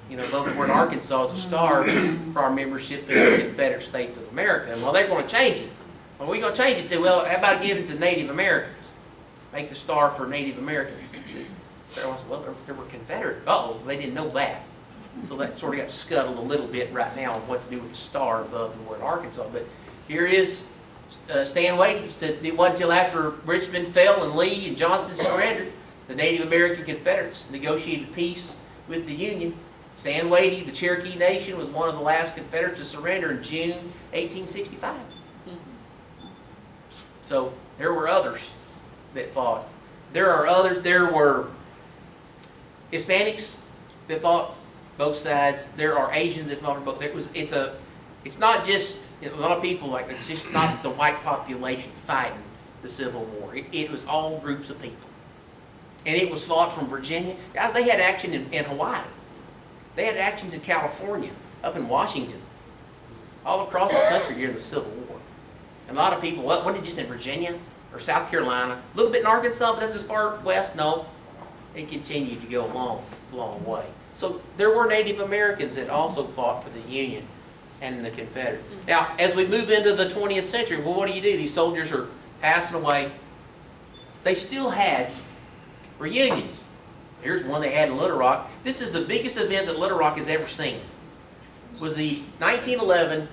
Both we're in Arkansas as a star for our membership in the Confederate States of America. And well, they're going to change it. Well, we're going to change it to, well, how about giving it to Native Americans? Make the star for Native Americans. So I said, well, there were Confederate. Uh-oh, they didn't know that. So that sort of got scuttled a little bit right now on what to do with the star above the word Arkansas. But here is Stan Wade. He said it wasn't until after Richmond fell and Lee and Johnston surrendered, the Native American Confederates negotiated peace with the Union. Stan Wade, the Cherokee Nation, was one of the last Confederates to surrender in June 1865. So there were others that fought. There are others. There were Hispanics that fought both sides. There are Asians involved, but it's not just, a lot of people, like, it's just not the white population fighting the Civil War. It was all groups of people. And it was fought from Virginia. Guys, they had action in Hawaii. They had actions in California, up in Washington, all across the country during the Civil War. And a lot of people, wasn't it just in Virginia or South Carolina? A little bit in Arkansas, but that's as far west? No. It continued to go a long, long way. So there were Native Americans that also fought for the Union and the Confederate. Now, as we move into the 20th century, well, what do? These soldiers are passing away. They still had reunions. Here's one they had in Little Rock. This is the biggest event that Little Rock has ever seen. It was the 1911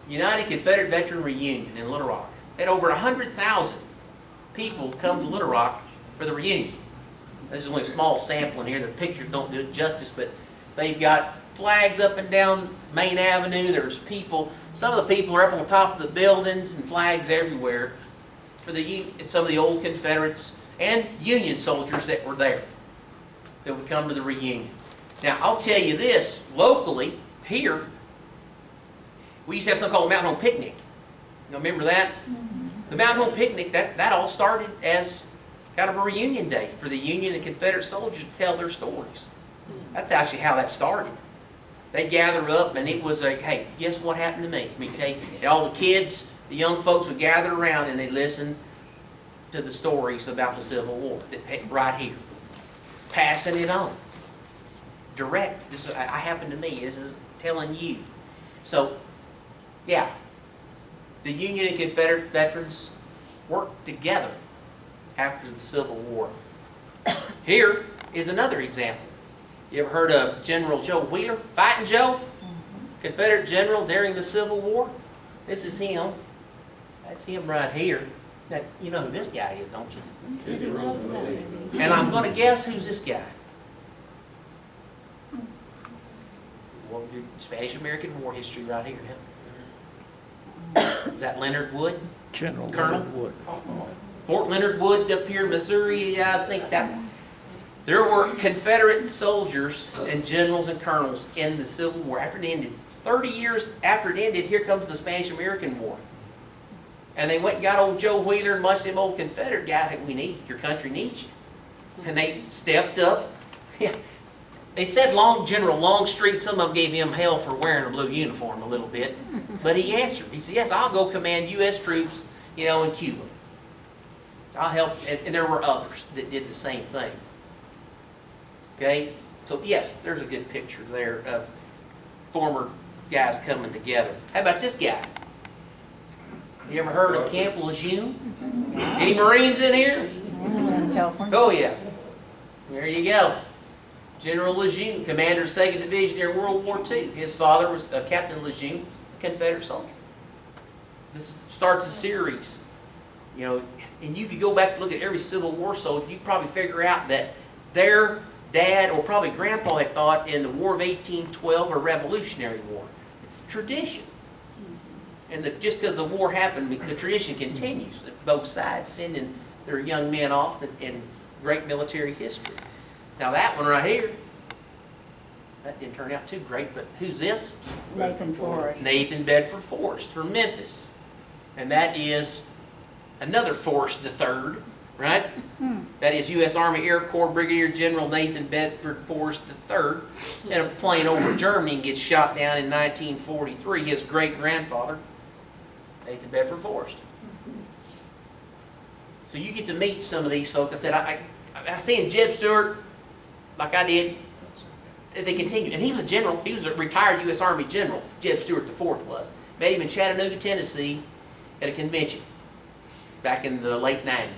United Confederate Veteran Reunion in Little Rock. They had over 100,000 people come to Little Rock for the reunion. This is only a small sampling here. The pictures don't do it justice, but they've got flags up and down Main Avenue. There's people. Some of the people are up on top of the buildings and flags everywhere for some of the old Confederates and Union soldiers that were there that would come to the reunion. Now, I'll tell you this, locally, here, we used to have something called a Mountain Home Picnic. You remember that? The Mountain Home Picnic, that all started as kind of a reunion day for the Union and Confederate soldiers to tell their stories. That's actually how that started. They gather up and it was like, hey, guess what happened to me? And all the kids, the young folks would gather around and they'd listen to the stories about the Civil War right here. Passing it on. Direct. This happened to me. This is telling you. So, yeah. The Union and Confederate veterans worked together after the Civil War. Here is another example. You ever heard of General Joe Wheeler? Fighting Joe? Confederate general during the Civil War? This is him. That's him right here. Now, you know who this guy is, don't you? And I'm going to guess who's this guy. Well, Spanish-American War history right here. Is that Leonard Wood? General Colonel? Wood. Fort Leonard Wood up here in Missouri, I think that. There were Confederate soldiers and generals and colonels in the Civil War after it ended. 30 years after it ended, here comes the Spanish-American War. And they went and got old Joe Wheeler and much of them old Confederate guy that your country needs you. And they stepped up. They said General Longstreet, some of them gave him hell for wearing a blue uniform a little bit. But he answered. He said, yes, I'll go command U.S. troops, in Cuba. I'll help. And there were others that did the same thing. Okay? So, yes, there's a good picture there of former guys coming together. How about this guy? You ever heard of Camp Lejeune? Any Marines in here? Oh, yeah. There you go. General Lejeune, commander of 2nd Division during World War II. His father was Captain Lejeune, a Confederate soldier. This starts a series. And you could go back and look at every Civil War soldier. You could probably figure out that their dad or probably grandpa had fought in the War of 1812 or Revolutionary War. It's tradition. And just because the war happened, the tradition continues. Both sides sending their young men off in great military history. Now that one right here, that didn't turn out too great, but who's this? Nathan Forrest. Nathan Bedford Forrest from Memphis. And that is another Forrest III, right? That is U.S. Army Air Corps Brigadier General Nathan Bedford Forrest III. In a plane over Germany and gets shot down in 1943. His great-grandfather, Nathan Bedford Forrest. So you get to meet some of these folks. I said, I seen Jeb Stuart, like I did, they continued. And he was a general. He was a retired U.S. Army general, Jeb Stuart IV was. Met him in Chattanooga, Tennessee at a convention back in the late 90s.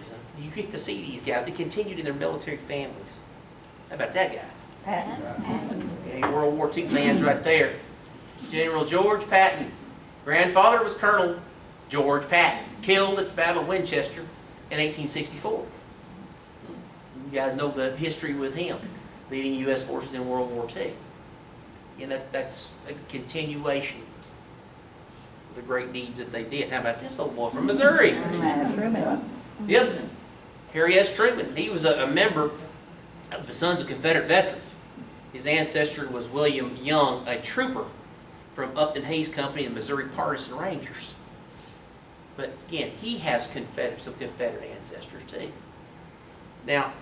You get to see these guys. They continued in their military families. How about that guy? Patton. Okay, World War II fans right there. General George Patton. Grandfather was Colonel George Patton, killed at the Battle of Winchester in 1864. You guys know the history with him, leading U.S. forces in World War II. And that's a continuation of the great deeds that they did. How about this old boy from Missouri? Truman. Yep. Harry S. Truman. He was a member of the Sons of Confederate Veterans. His ancestor was William Young, a trooper from Upton Hayes Company and Missouri Partisan Rangers. But again, he has some Confederate ancestors too. Now,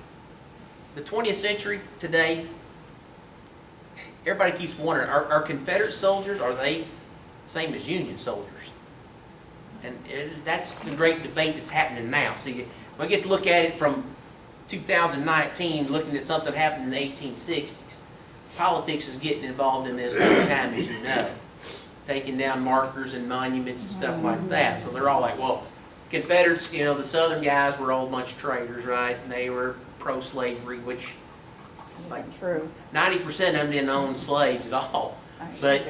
the 20th century today, everybody keeps wondering, are Confederate soldiers, are they the same as Union soldiers? And that's the great debate that's happening now. So we get to look at it from 2019, looking at something that happened in the 1860s. Politics is getting involved in this all the time, as you know. Taking down markers and monuments and stuff like that. So they're all like, well, Confederates, you know, the Southern guys were all a bunch of traitors, right? And they were pro-slavery, which Isn't true. 90% of them didn't own slaves at all. But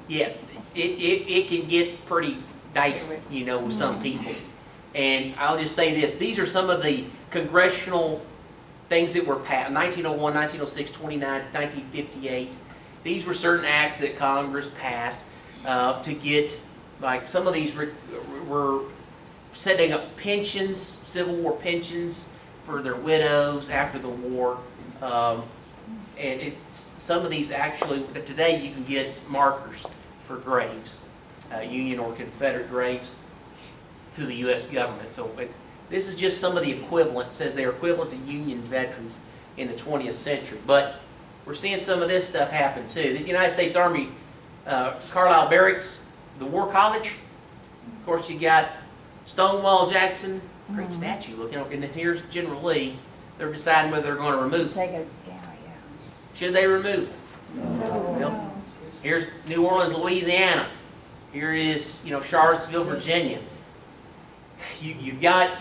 yeah, it can get pretty dicey, you know, with some people. And I'll just say this, these are some of the congressional things that were passed, 1901, 1906, 29, 1958. These were certain acts that Congress passed to get, like some of these were setting up pensions, Civil War pensions for their widows after the war. And some of these actually, today you can get markers for graves, Union or Confederate graves, through the U.S. government. So this is just some of the equivalent. It says they're equivalent to Union veterans in the 20th century. But we're seeing some of this stuff happen too. The United States Army, Carlisle Barracks, the War College. Of course, you got Stonewall Jackson, great statue looking. And then here's General Lee. They're deciding whether they're going to remove Take it. it down, yeah. Should they remove it? No. Well, here's New Orleans, Louisiana. Here is, you know, Charlottesville, Virginia. You've got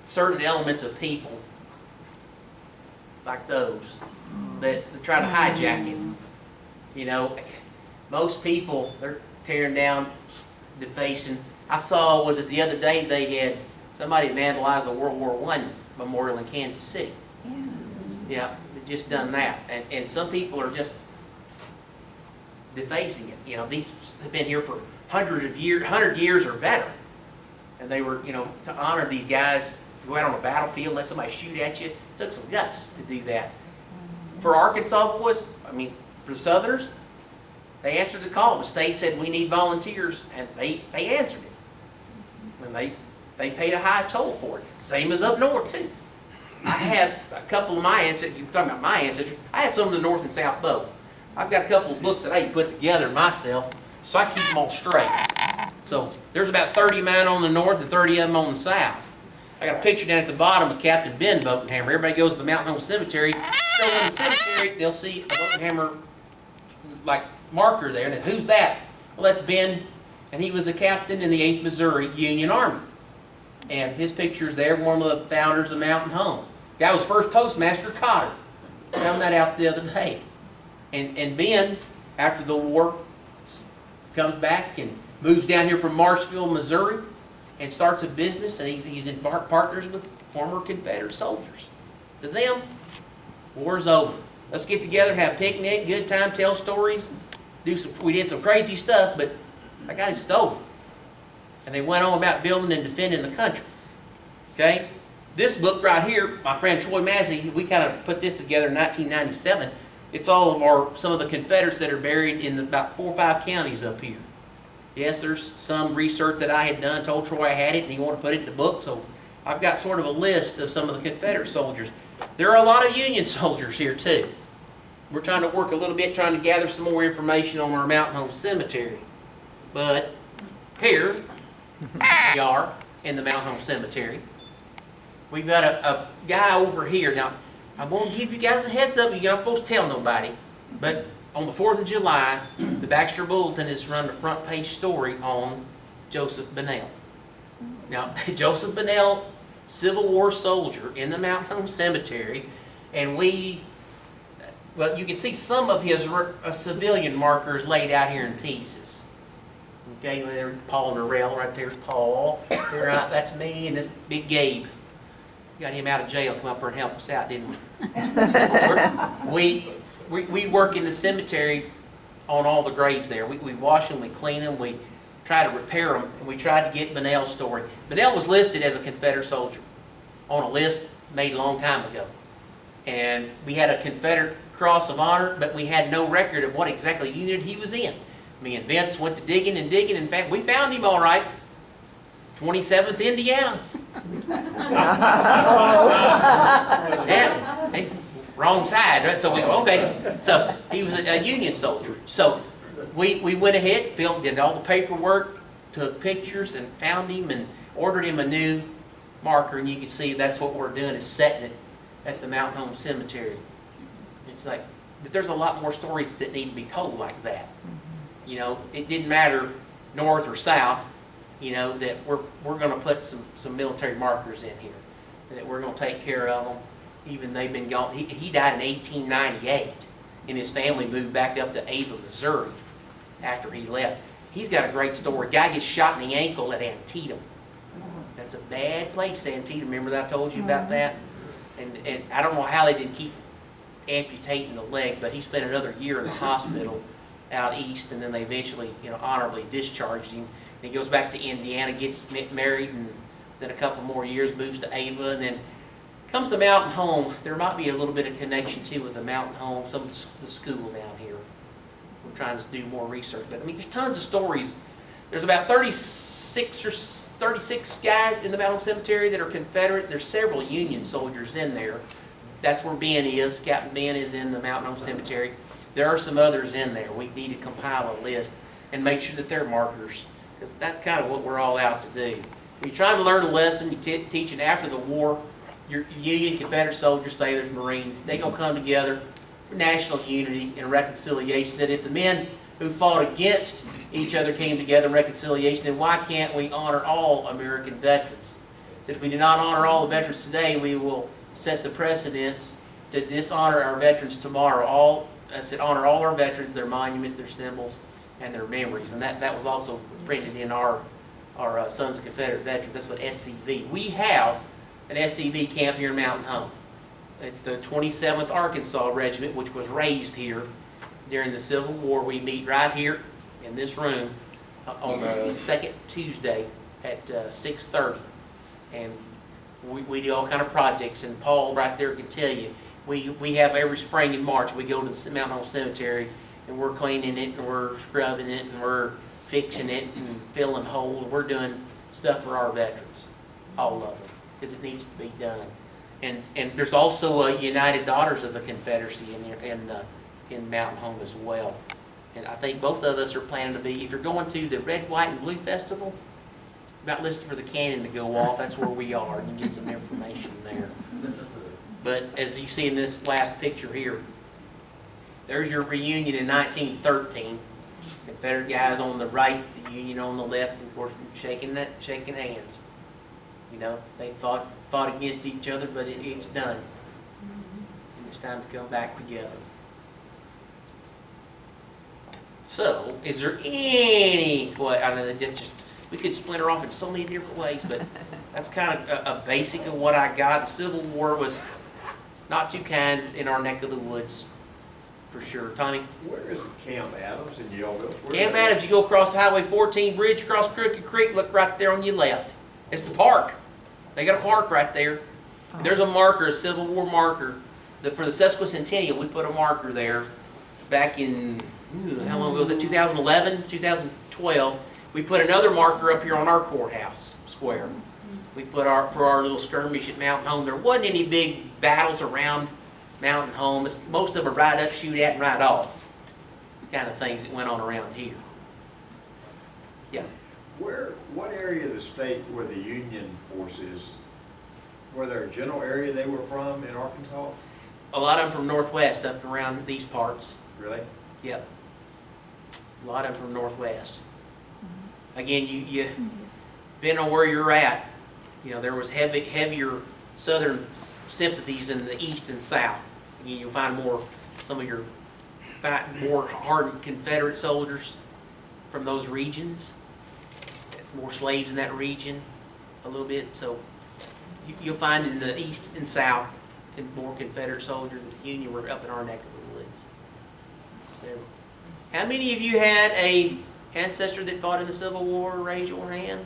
certain elements of people like those that try to hijack it. You know, most people, they're tearing down, defacing. I saw, was it the other day, they had somebody vandalized the World War I memorial in Kansas City. Yeah. Yeah, they've just done that. And some people are just defacing it. You know, these have been here for 100 years or better. And they were, you know, to honor these guys, to go out on a battlefield and let somebody shoot at you. It took some guts to do that. For Arkansas boys, I mean, for the Southerners, they answered the call. The state said, we need volunteers, and they answered it. And they paid a high toll for it. Same as up north, too. I have a couple of my ancestors, you're talking about my ancestors, I had some of the North and South both. I've got a couple of books that I can put together myself, so I keep them all straight. So there's about 30 of mine on the north and 30 of them on the south. I got a picture down at the bottom of Captain Ben Bodenhamer. Everybody goes to the Mountain Home Cemetery. Go in the cemetery, they'll see a Bodenhamer like marker there. And who's that? Well, that's Ben, and he was a captain in the 8th Missouri Union Army. And his picture's there, one of the founders of Mountain Home. Guy was first postmaster, Cotter. Found that out the other day. And Ben, after the war, comes back and moves down here from Marshfield, Missouri, and starts a business, and he's in partners with former Confederate soldiers. To them, war's over. Let's get together, have a picnic, good time, tell stories. We did some crazy stuff, but I got it's over. And they went on about building and defending the country. Okay? This book right here, my friend Troy Massey, we kind of put this together in 1997. It's all of some of the Confederates that are buried in about 4 or 5 counties up here. Yes, there's some research that I had done, told Troy I had it, and he wanted to put it in the book, so I've got sort of a list of some of the Confederate soldiers. There are a lot of Union soldiers here, too. We're trying to work a little bit, trying to gather some more information on our Mountain Home Cemetery. But here we are in the Mountain Home Cemetery. We've got a guy over here. Now, I'm going to give you guys a heads up. You're not supposed to tell nobody, but on the 4th of July, the Baxter Bulletin has run a front page story on Joseph Bunnell. Now, Joseph Bunnell, Civil War soldier in the Mountain Home Cemetery, and well, you can see some of his civilian markers laid out here in pieces. Okay, there's Paul Norrell, right there's Paul. There, that's me, and this big Gabe. Got him out of jail, come up here and help us out, didn't we? We work in the cemetery on all the graves there. We wash them, we clean them, we try to repair them, and we tried to get Bunnell's story. Bunnell was listed as a Confederate soldier on a list made a long time ago. And we had a Confederate Cross of Honor, but we had no record of what exactly unit he was in. Me and Vince went to digging and digging. In fact, we found him all right. 27th Indiana. Yeah, hey, wrong side, right? So we okay. So he was a Union soldier. So we went ahead, did all the paperwork, took pictures, and found him and ordered him a new marker. And you can see that's what we're doing, is setting it at the Mountain Home Cemetery. It's like there's a lot more stories that need to be told like that. You know, it didn't matter north or south. You know, that we're going to put some military markers in here, that we're going to take care of them. Even they've been gone. He died in 1898, and his family moved back up to Ava, Missouri after he left. He's got a great story. Guy gets shot in the ankle at Antietam. That's a bad place, Antietam. Remember that I told you about that? And I don't know how they didn't keep amputating the leg, but he spent another year in the hospital out east, and then they eventually, you know, honorably discharged him. And he goes back to Indiana, gets married, and then a couple more years moves to Ava, and then comes to Mountain Home. There might be a little bit of connection too with the Mountain Home, some of the school down here. We're trying to do more research, but I mean, there's tons of stories. There's about 36 guys in the Mountain Home Cemetery that are Confederate. There's several Union soldiers in there. That's where Ben is. Captain Ben is in the Mountain Home Cemetery. There are some others in there. We need to compile a list and make sure that they're markers, because that's kind of what we're all out to do. When you're trying to learn a lesson, you teach it after the war. Your Union, Confederate soldiers, sailors, Marines, they're going to come together for national unity and reconciliation. That if the men who fought against each other came together in reconciliation, then why can't we honor all American veterans? So if we do not honor all the veterans today, we will set the precedence to dishonor our veterans tomorrow. Honor all our veterans, their monuments, their symbols, and their memories. And that was also printed in our Sons of Confederate Veterans. That's what SCV. We have an SCV camp here in Mountain Home. It's the 27th Arkansas Regiment, which was raised here during the Civil War. We meet right here in this room on the second Tuesday at 6:30. And we do all kind of projects. And Paul right there can tell you, we have every spring and March, we go to the Mountain Home Cemetery, and we're cleaning it, and we're scrubbing it, and we're fixing it, and filling holes. We're doing stuff for our veterans, all of them, because it needs to be done. And there's also United Daughters of the Confederacy in Mountain Home as well. And I think both of us are planning to be, if you're going to the Red, White, and Blue Festival, about listening for the cannon to go off. That's where we are, and you get some information there. But as you see in this last picture here, there's your reunion in 1913. Confederate guys on the right, the Union on the left, and of course shaking hands. You know, they fought against each other, but it's done. And it's time to come back together. So, is there any way? I know that we could splinter off in so many different ways, but that's kind of a basic of what I got. The Civil War was not too kind in our neck of the woods, for sure. Tommy? Where is Camp Adams in Yellville? Camp Adams, you go across Highway 14 bridge, across Crooked Creek, look right there on your left. It's the park. They got a park right there. There's a marker, a Civil War marker. For the sesquicentennial, we put a marker there back in, how long ago was it, 2011, 2012. We put another marker up here on our courthouse square. We put for our little skirmish at Mountain Home. There wasn't any big battles around Mountain Home. Most of them are right up, shoot at, and right off. Kind of things that went on around here. Yeah. What area of the state were the Union forces? Were there a general area they were from in Arkansas? A lot of them from Northwest, up around these parts. Really? Yep. A lot of them from Northwest. Again, you depending on where you're at, you know, there was heavier Southern sympathies in the East and South. Again, you'll find some of your more hardened Confederate soldiers from those regions, more slaves in that region, a little bit. So you'll find in the East and South more Confederate soldiers. The Union were up in our neck of the woods. So, how many of you had a ancestor that fought in the Civil War? Raise your hand.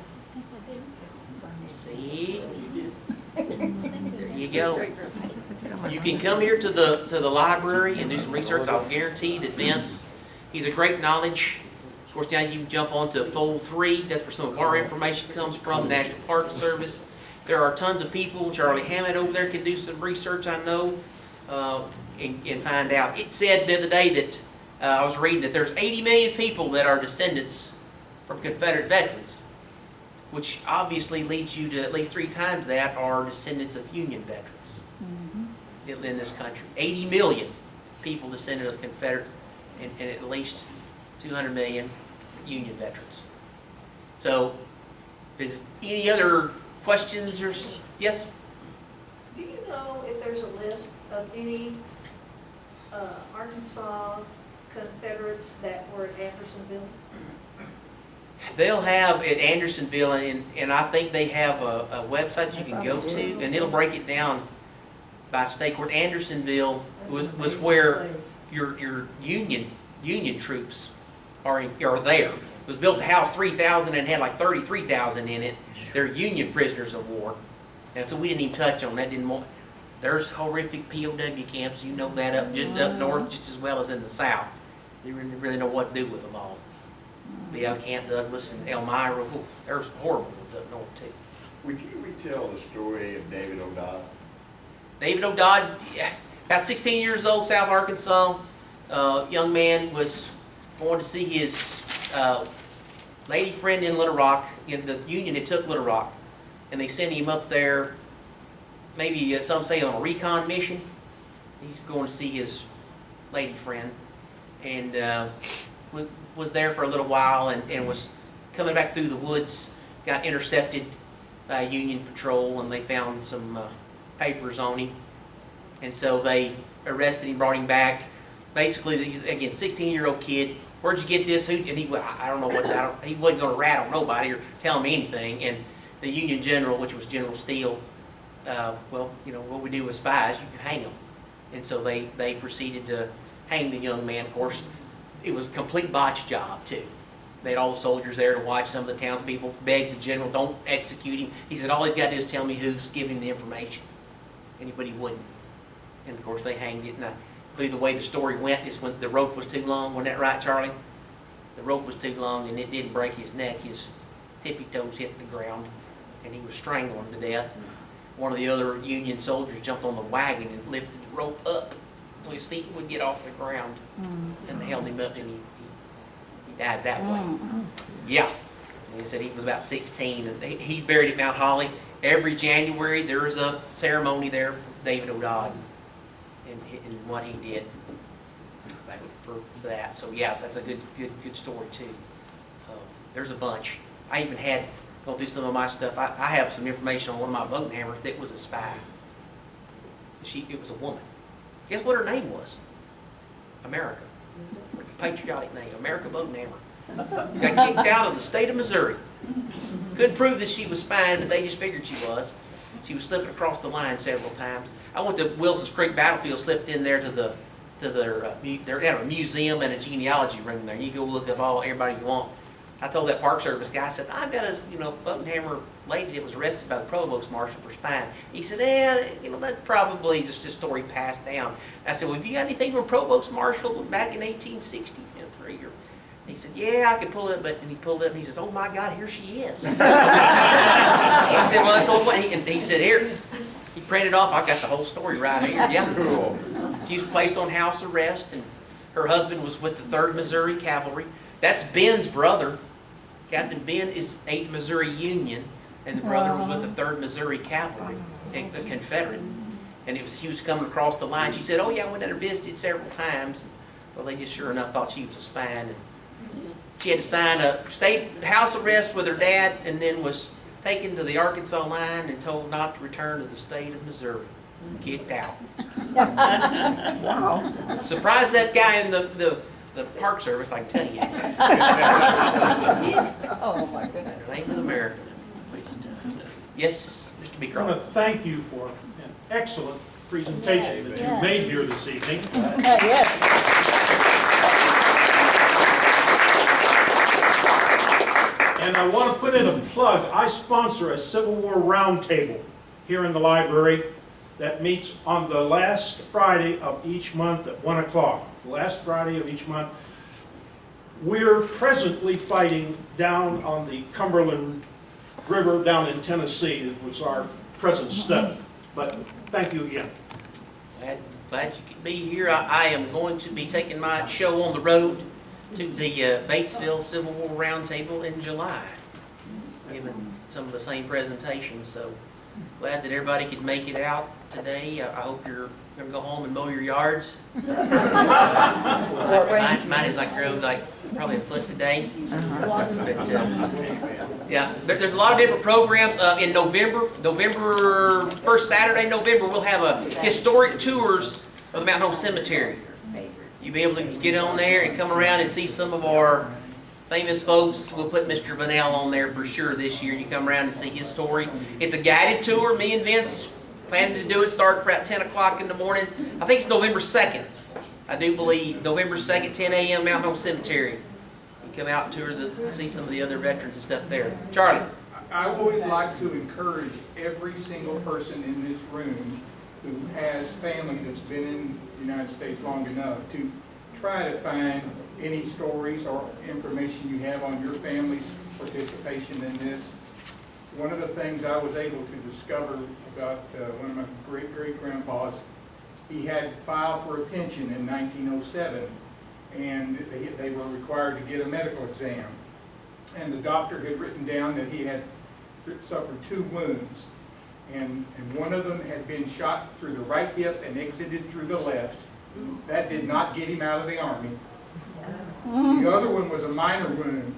See? There you go. You can come here to the library and do some research. I'll guarantee that Vince, he's a great knowledge. Of course, now you can jump onto Fold 3. That's where some of our information comes from, the National Park Service. There are tons of people. Charlie Hammond over there can do some research, I know, and find out. It said the other day that I was reading that there's 80 million people that are descendants from Confederate veterans, which obviously leads you to at least 3 times that are descendants of Union veterans in this country. 80 million people descended of Confederate, and at least 200 million Union veterans. So, is any other questions or yes? Do you know if there's a list of any Arkansas Confederates that were at Andersonville? They'll have at Andersonville, and I think they have a website you can go to, and it'll break it down by state. Where Andersonville was where your Union troops are there. It was built to house 3,000 and had like 33,000 in it. They're Union prisoners of war, and so we didn't even touch on that. There's horrific POW camps. You know that up north just as well as in the south. You really know what to do with them all. Yeah, Camp Douglas and Elmira. There's horrible ones up north too. Would you retell the story of David O'Dodd? David O'Dodd, about 16 years old, South Arkansas. Young man was going to see his lady friend in Little Rock. The Union had took Little Rock, and they sent him up there. Maybe some say on a recon mission. He's going to see his lady friend, and was there for a little while, and was coming back through the woods. Got intercepted by a Union patrol, and they found some papers on him, and so they arrested him, brought him back. Basically, again, 16-year-old kid. Where'd you get this? And I don't know what. He wasn't going to rat on nobody or tell me anything. And the Union general, which was General Steele, well, you know what we do with spies, you can hang them. And so they proceeded to hang the young man. Of course, it was a complete botch job too. They had all the soldiers there to watch. Some of the townspeople begged the general, "Don't execute him." He said, "All he's got to do is tell me who's giving him the information." Anybody wouldn't. And of course, they hanged it. And I believe the way the story went is when the rope was too long. Wasn't that right, Charlie? The rope was too long, and it didn't break his neck. His tippy toes hit the ground, and he was strangling to death. And one of the other Union soldiers jumped on the wagon and lifted the rope up so his feet would get off the ground, and they held him up, and he died that way. Yeah. And he said he was about 16, and he's buried at Mount Holly. Every January there's a ceremony there for David O'Dodd and what he did for that. So yeah, that's a good story too. There's a bunch. I even had go through some of my stuff. I have some information on one of my Bodenhamers that was a spy. It was a woman. Guess what her name was? America. Patriotic name, America Bodenhamer. Got kicked out of the state of Missouri. Couldn't prove that she was spying, but they just figured she was. She was slipping across the line several times. I went to Wilson's Creek Battlefield, slipped in there to they had a museum and a genealogy room there. You go look up everybody you want. I told that Park Service guy, I said, "I've got a Bodenhamer lady that was arrested by the provost marshal for spying." He said, "Yeah, that's probably just a story passed down." I said, "Well, have you got anything from provost marshal back in 1863?" He said, "Yeah, I can pull it," and he pulled it up and he says, "Oh my God, here she is." I said, "Well, that's all." And he said, "Here," he printed off. I got the whole story right here. Yeah. Cool. She was placed on house arrest, and her husband was with the 3rd Missouri Cavalry. That's Ben's brother. Captain Ben is 8th Missouri Union, and the brother was with the 3rd Missouri Cavalry, a Confederate. And he was coming across the line. She said, "Oh yeah, I went down there and visited several times." Well, they just sure enough thought she was a spy. And she had to sign a state house arrest with her dad, and then was taken to the Arkansas line and told not to return to the state of Missouri. Kicked out. Wow. Surprised that guy in the Park Service, I can tell you. Oh, my goodness. Her name was America. Yes, Mr. B. I want Carl. to thank you for an excellent presentation that you made here this evening. Yes. And I want to put in a plug. I sponsor a Civil War roundtable here in the library. that meets on the last Friday of each month at 1 o'clock. Last Friday of each month. We're presently fighting down on the Cumberland River down in Tennessee. It was our present study. But thank you again. Glad you could be here. I am going to be taking my show on the road to the Batesville Civil War Roundtable in July, giving some of the same presentations. So glad that everybody could make it out today. I hope you're going to go home and mow your yards. Mine is like grow like probably a foot today. But yeah, there's a lot of different programs in November. First Saturday in November, we'll have a historic tours of the Mountain Home Cemetery. You'll be able to get on there and come around and see some of our famous folks. We'll put Mr. Bunnell on there for sure this year. You come around and see his story. It's a guided tour. Me and Vince planning to do it. Start about 10 o'clock in the morning. I think it's November 2nd. I do believe November 2nd, 10 a.m. Mountain Home Cemetery. You come out and tour see some of the other veterans and stuff there. Charlie. I would like to encourage every single person in this room who has family that's been in the United States long enough to try to find any stories or information you have on your family's participation in this. One of the things I was able to discover about one of my great-great-grandpas, he had filed for a pension in 1907, and they were required to get a medical exam. And the doctor had written down that he had suffered 2 wounds. And one of them had been shot through the right hip and exited through the left. That did not get him out of the Army. The other one was a minor wound.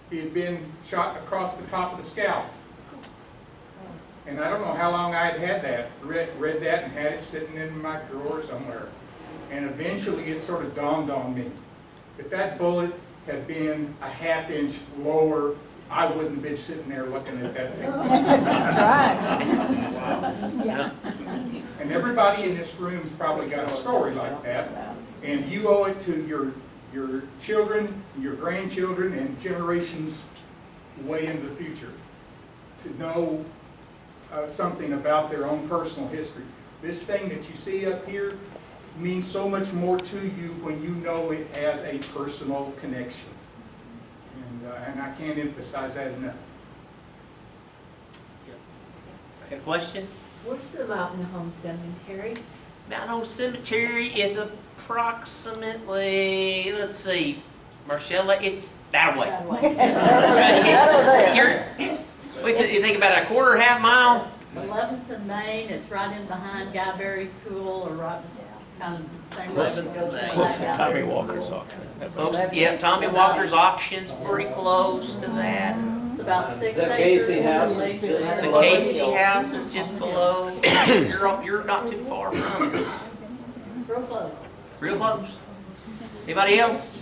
He had been shot across the top of the scalp. And I don't know how long I had that, read that and had it sitting in my drawer somewhere. And eventually it sort of dawned on me. If that bullet had been a half-inch lower, I wouldn't have been sitting there looking at that thing. That's right. Yeah. And everybody in this room's probably got a story like that, and you owe it to your children, your grandchildren, and generations way into the future to know something about their own personal history. This thing that you see up here means so much more to you when you know it has a personal connection. And I can't emphasize that enough. Got a question? Where's the Mountain Home Cemetery? Mountain Home Cemetery is approximately, let's see, Marcella, it's that way. Wait till you think about it, a quarter, half mile? 11th and Main, it's right in behind Guy Berry School, or right kind of the same way it goes Close to behind Guy Tommy Berry Walker's School. auction. Close, yeah, Tommy Walker's auction's pretty close to that. It's about 6 The acres. Casey house is just The below. Casey house is just below. You're not too far from it. Real close. Real close. Anybody else?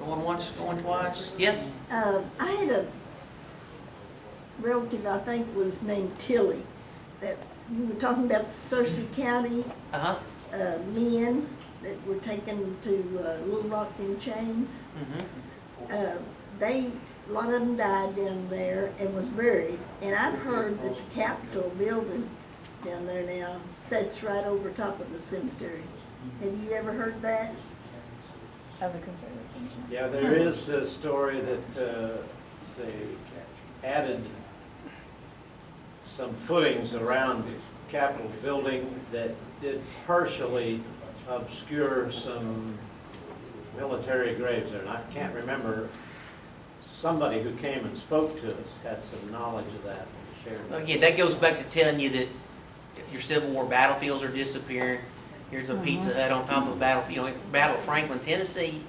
Going once, going twice? Yes? I had a relative, I think was named Tilly, that you were talking about the Searcy County Uh-huh. men that were taken to Little Rock in chains. Mm-hmm. A lot of them died down there and was buried. And I've heard that the Capitol building down there now sits right over top of the cemetery. Have you ever heard that? Of the Confederate cemetery. Yeah, there is a story that they added some footings around the Capitol building that did partially obscure some military graves there. And I can't remember, somebody who came and spoke to us had some knowledge of that and shared that. Again, that goes back to telling you that your Civil War battlefields are disappearing. Here's a Pizza Hut on top of the battlefield. Battle of Franklin, Tennessee,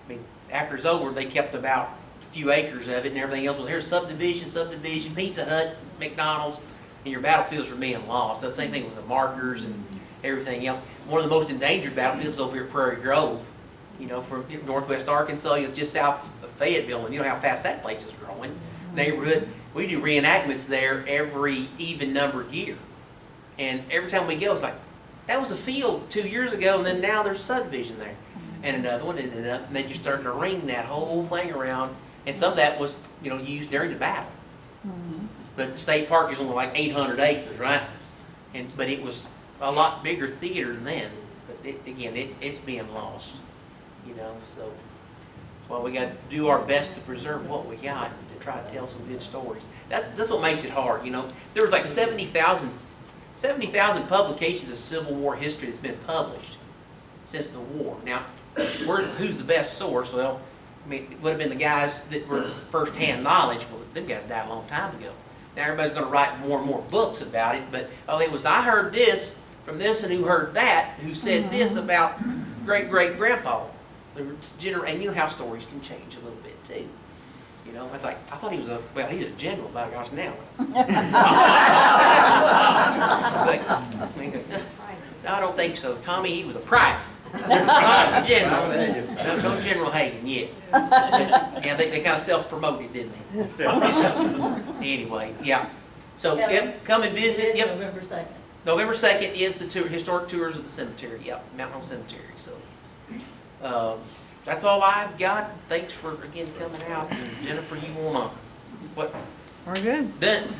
I mean, after it's over, they kept about a few acres of it and everything else. Well, here's subdivision, Pizza Hut, McDonald's, and your battlefields are being lost. That's the same thing with the markers and everything else. One of the most endangered battlefields is over here at Prairie Grove, you know, from northwest Arkansas, you know, just south of Fayetteville, and you know how fast that place is growing. Neighborhood, we do reenactments there every even numbered year. And every time we go, it's like, that was a field 2 years ago, and then now there's a subdivision there. And another one, and another, and they just started to ring that whole thing around. And some of that was, you know, used during the battle. But the state park is only like 800 acres, right? but it was a lot bigger theater than then. But it's being lost, you know, so that's why we got to do our best to preserve what we got and to try to tell some good stories. That's what makes it hard, you know. There was like 70,000 publications of Civil War history that's been published since the war. Now, who's the best source? Well, I mean, it would have been the guys that were first-hand knowledge. Well, them guys died a long time ago. Now everybody's going to write more and more books about it, but I heard this from this and who heard that, who said this about great-great-grandpa. And you know how stories can change a little bit too. You know, it's like, I thought he's a general, by gosh, now. No, I don't think so. Tommy, he was a private. Not a general. No General Hagen yet. Yeah, they kind of self-promoted, didn't they? So, anyway, yeah. So, yep, come and visit. It is Yep. November 2nd. November 2nd is the historic tours of the cemetery. Yep, Mount Home Cemetery. So, that's all I've got. Thanks for, again, coming out. And Jennifer, you want to, what? We're good. Done.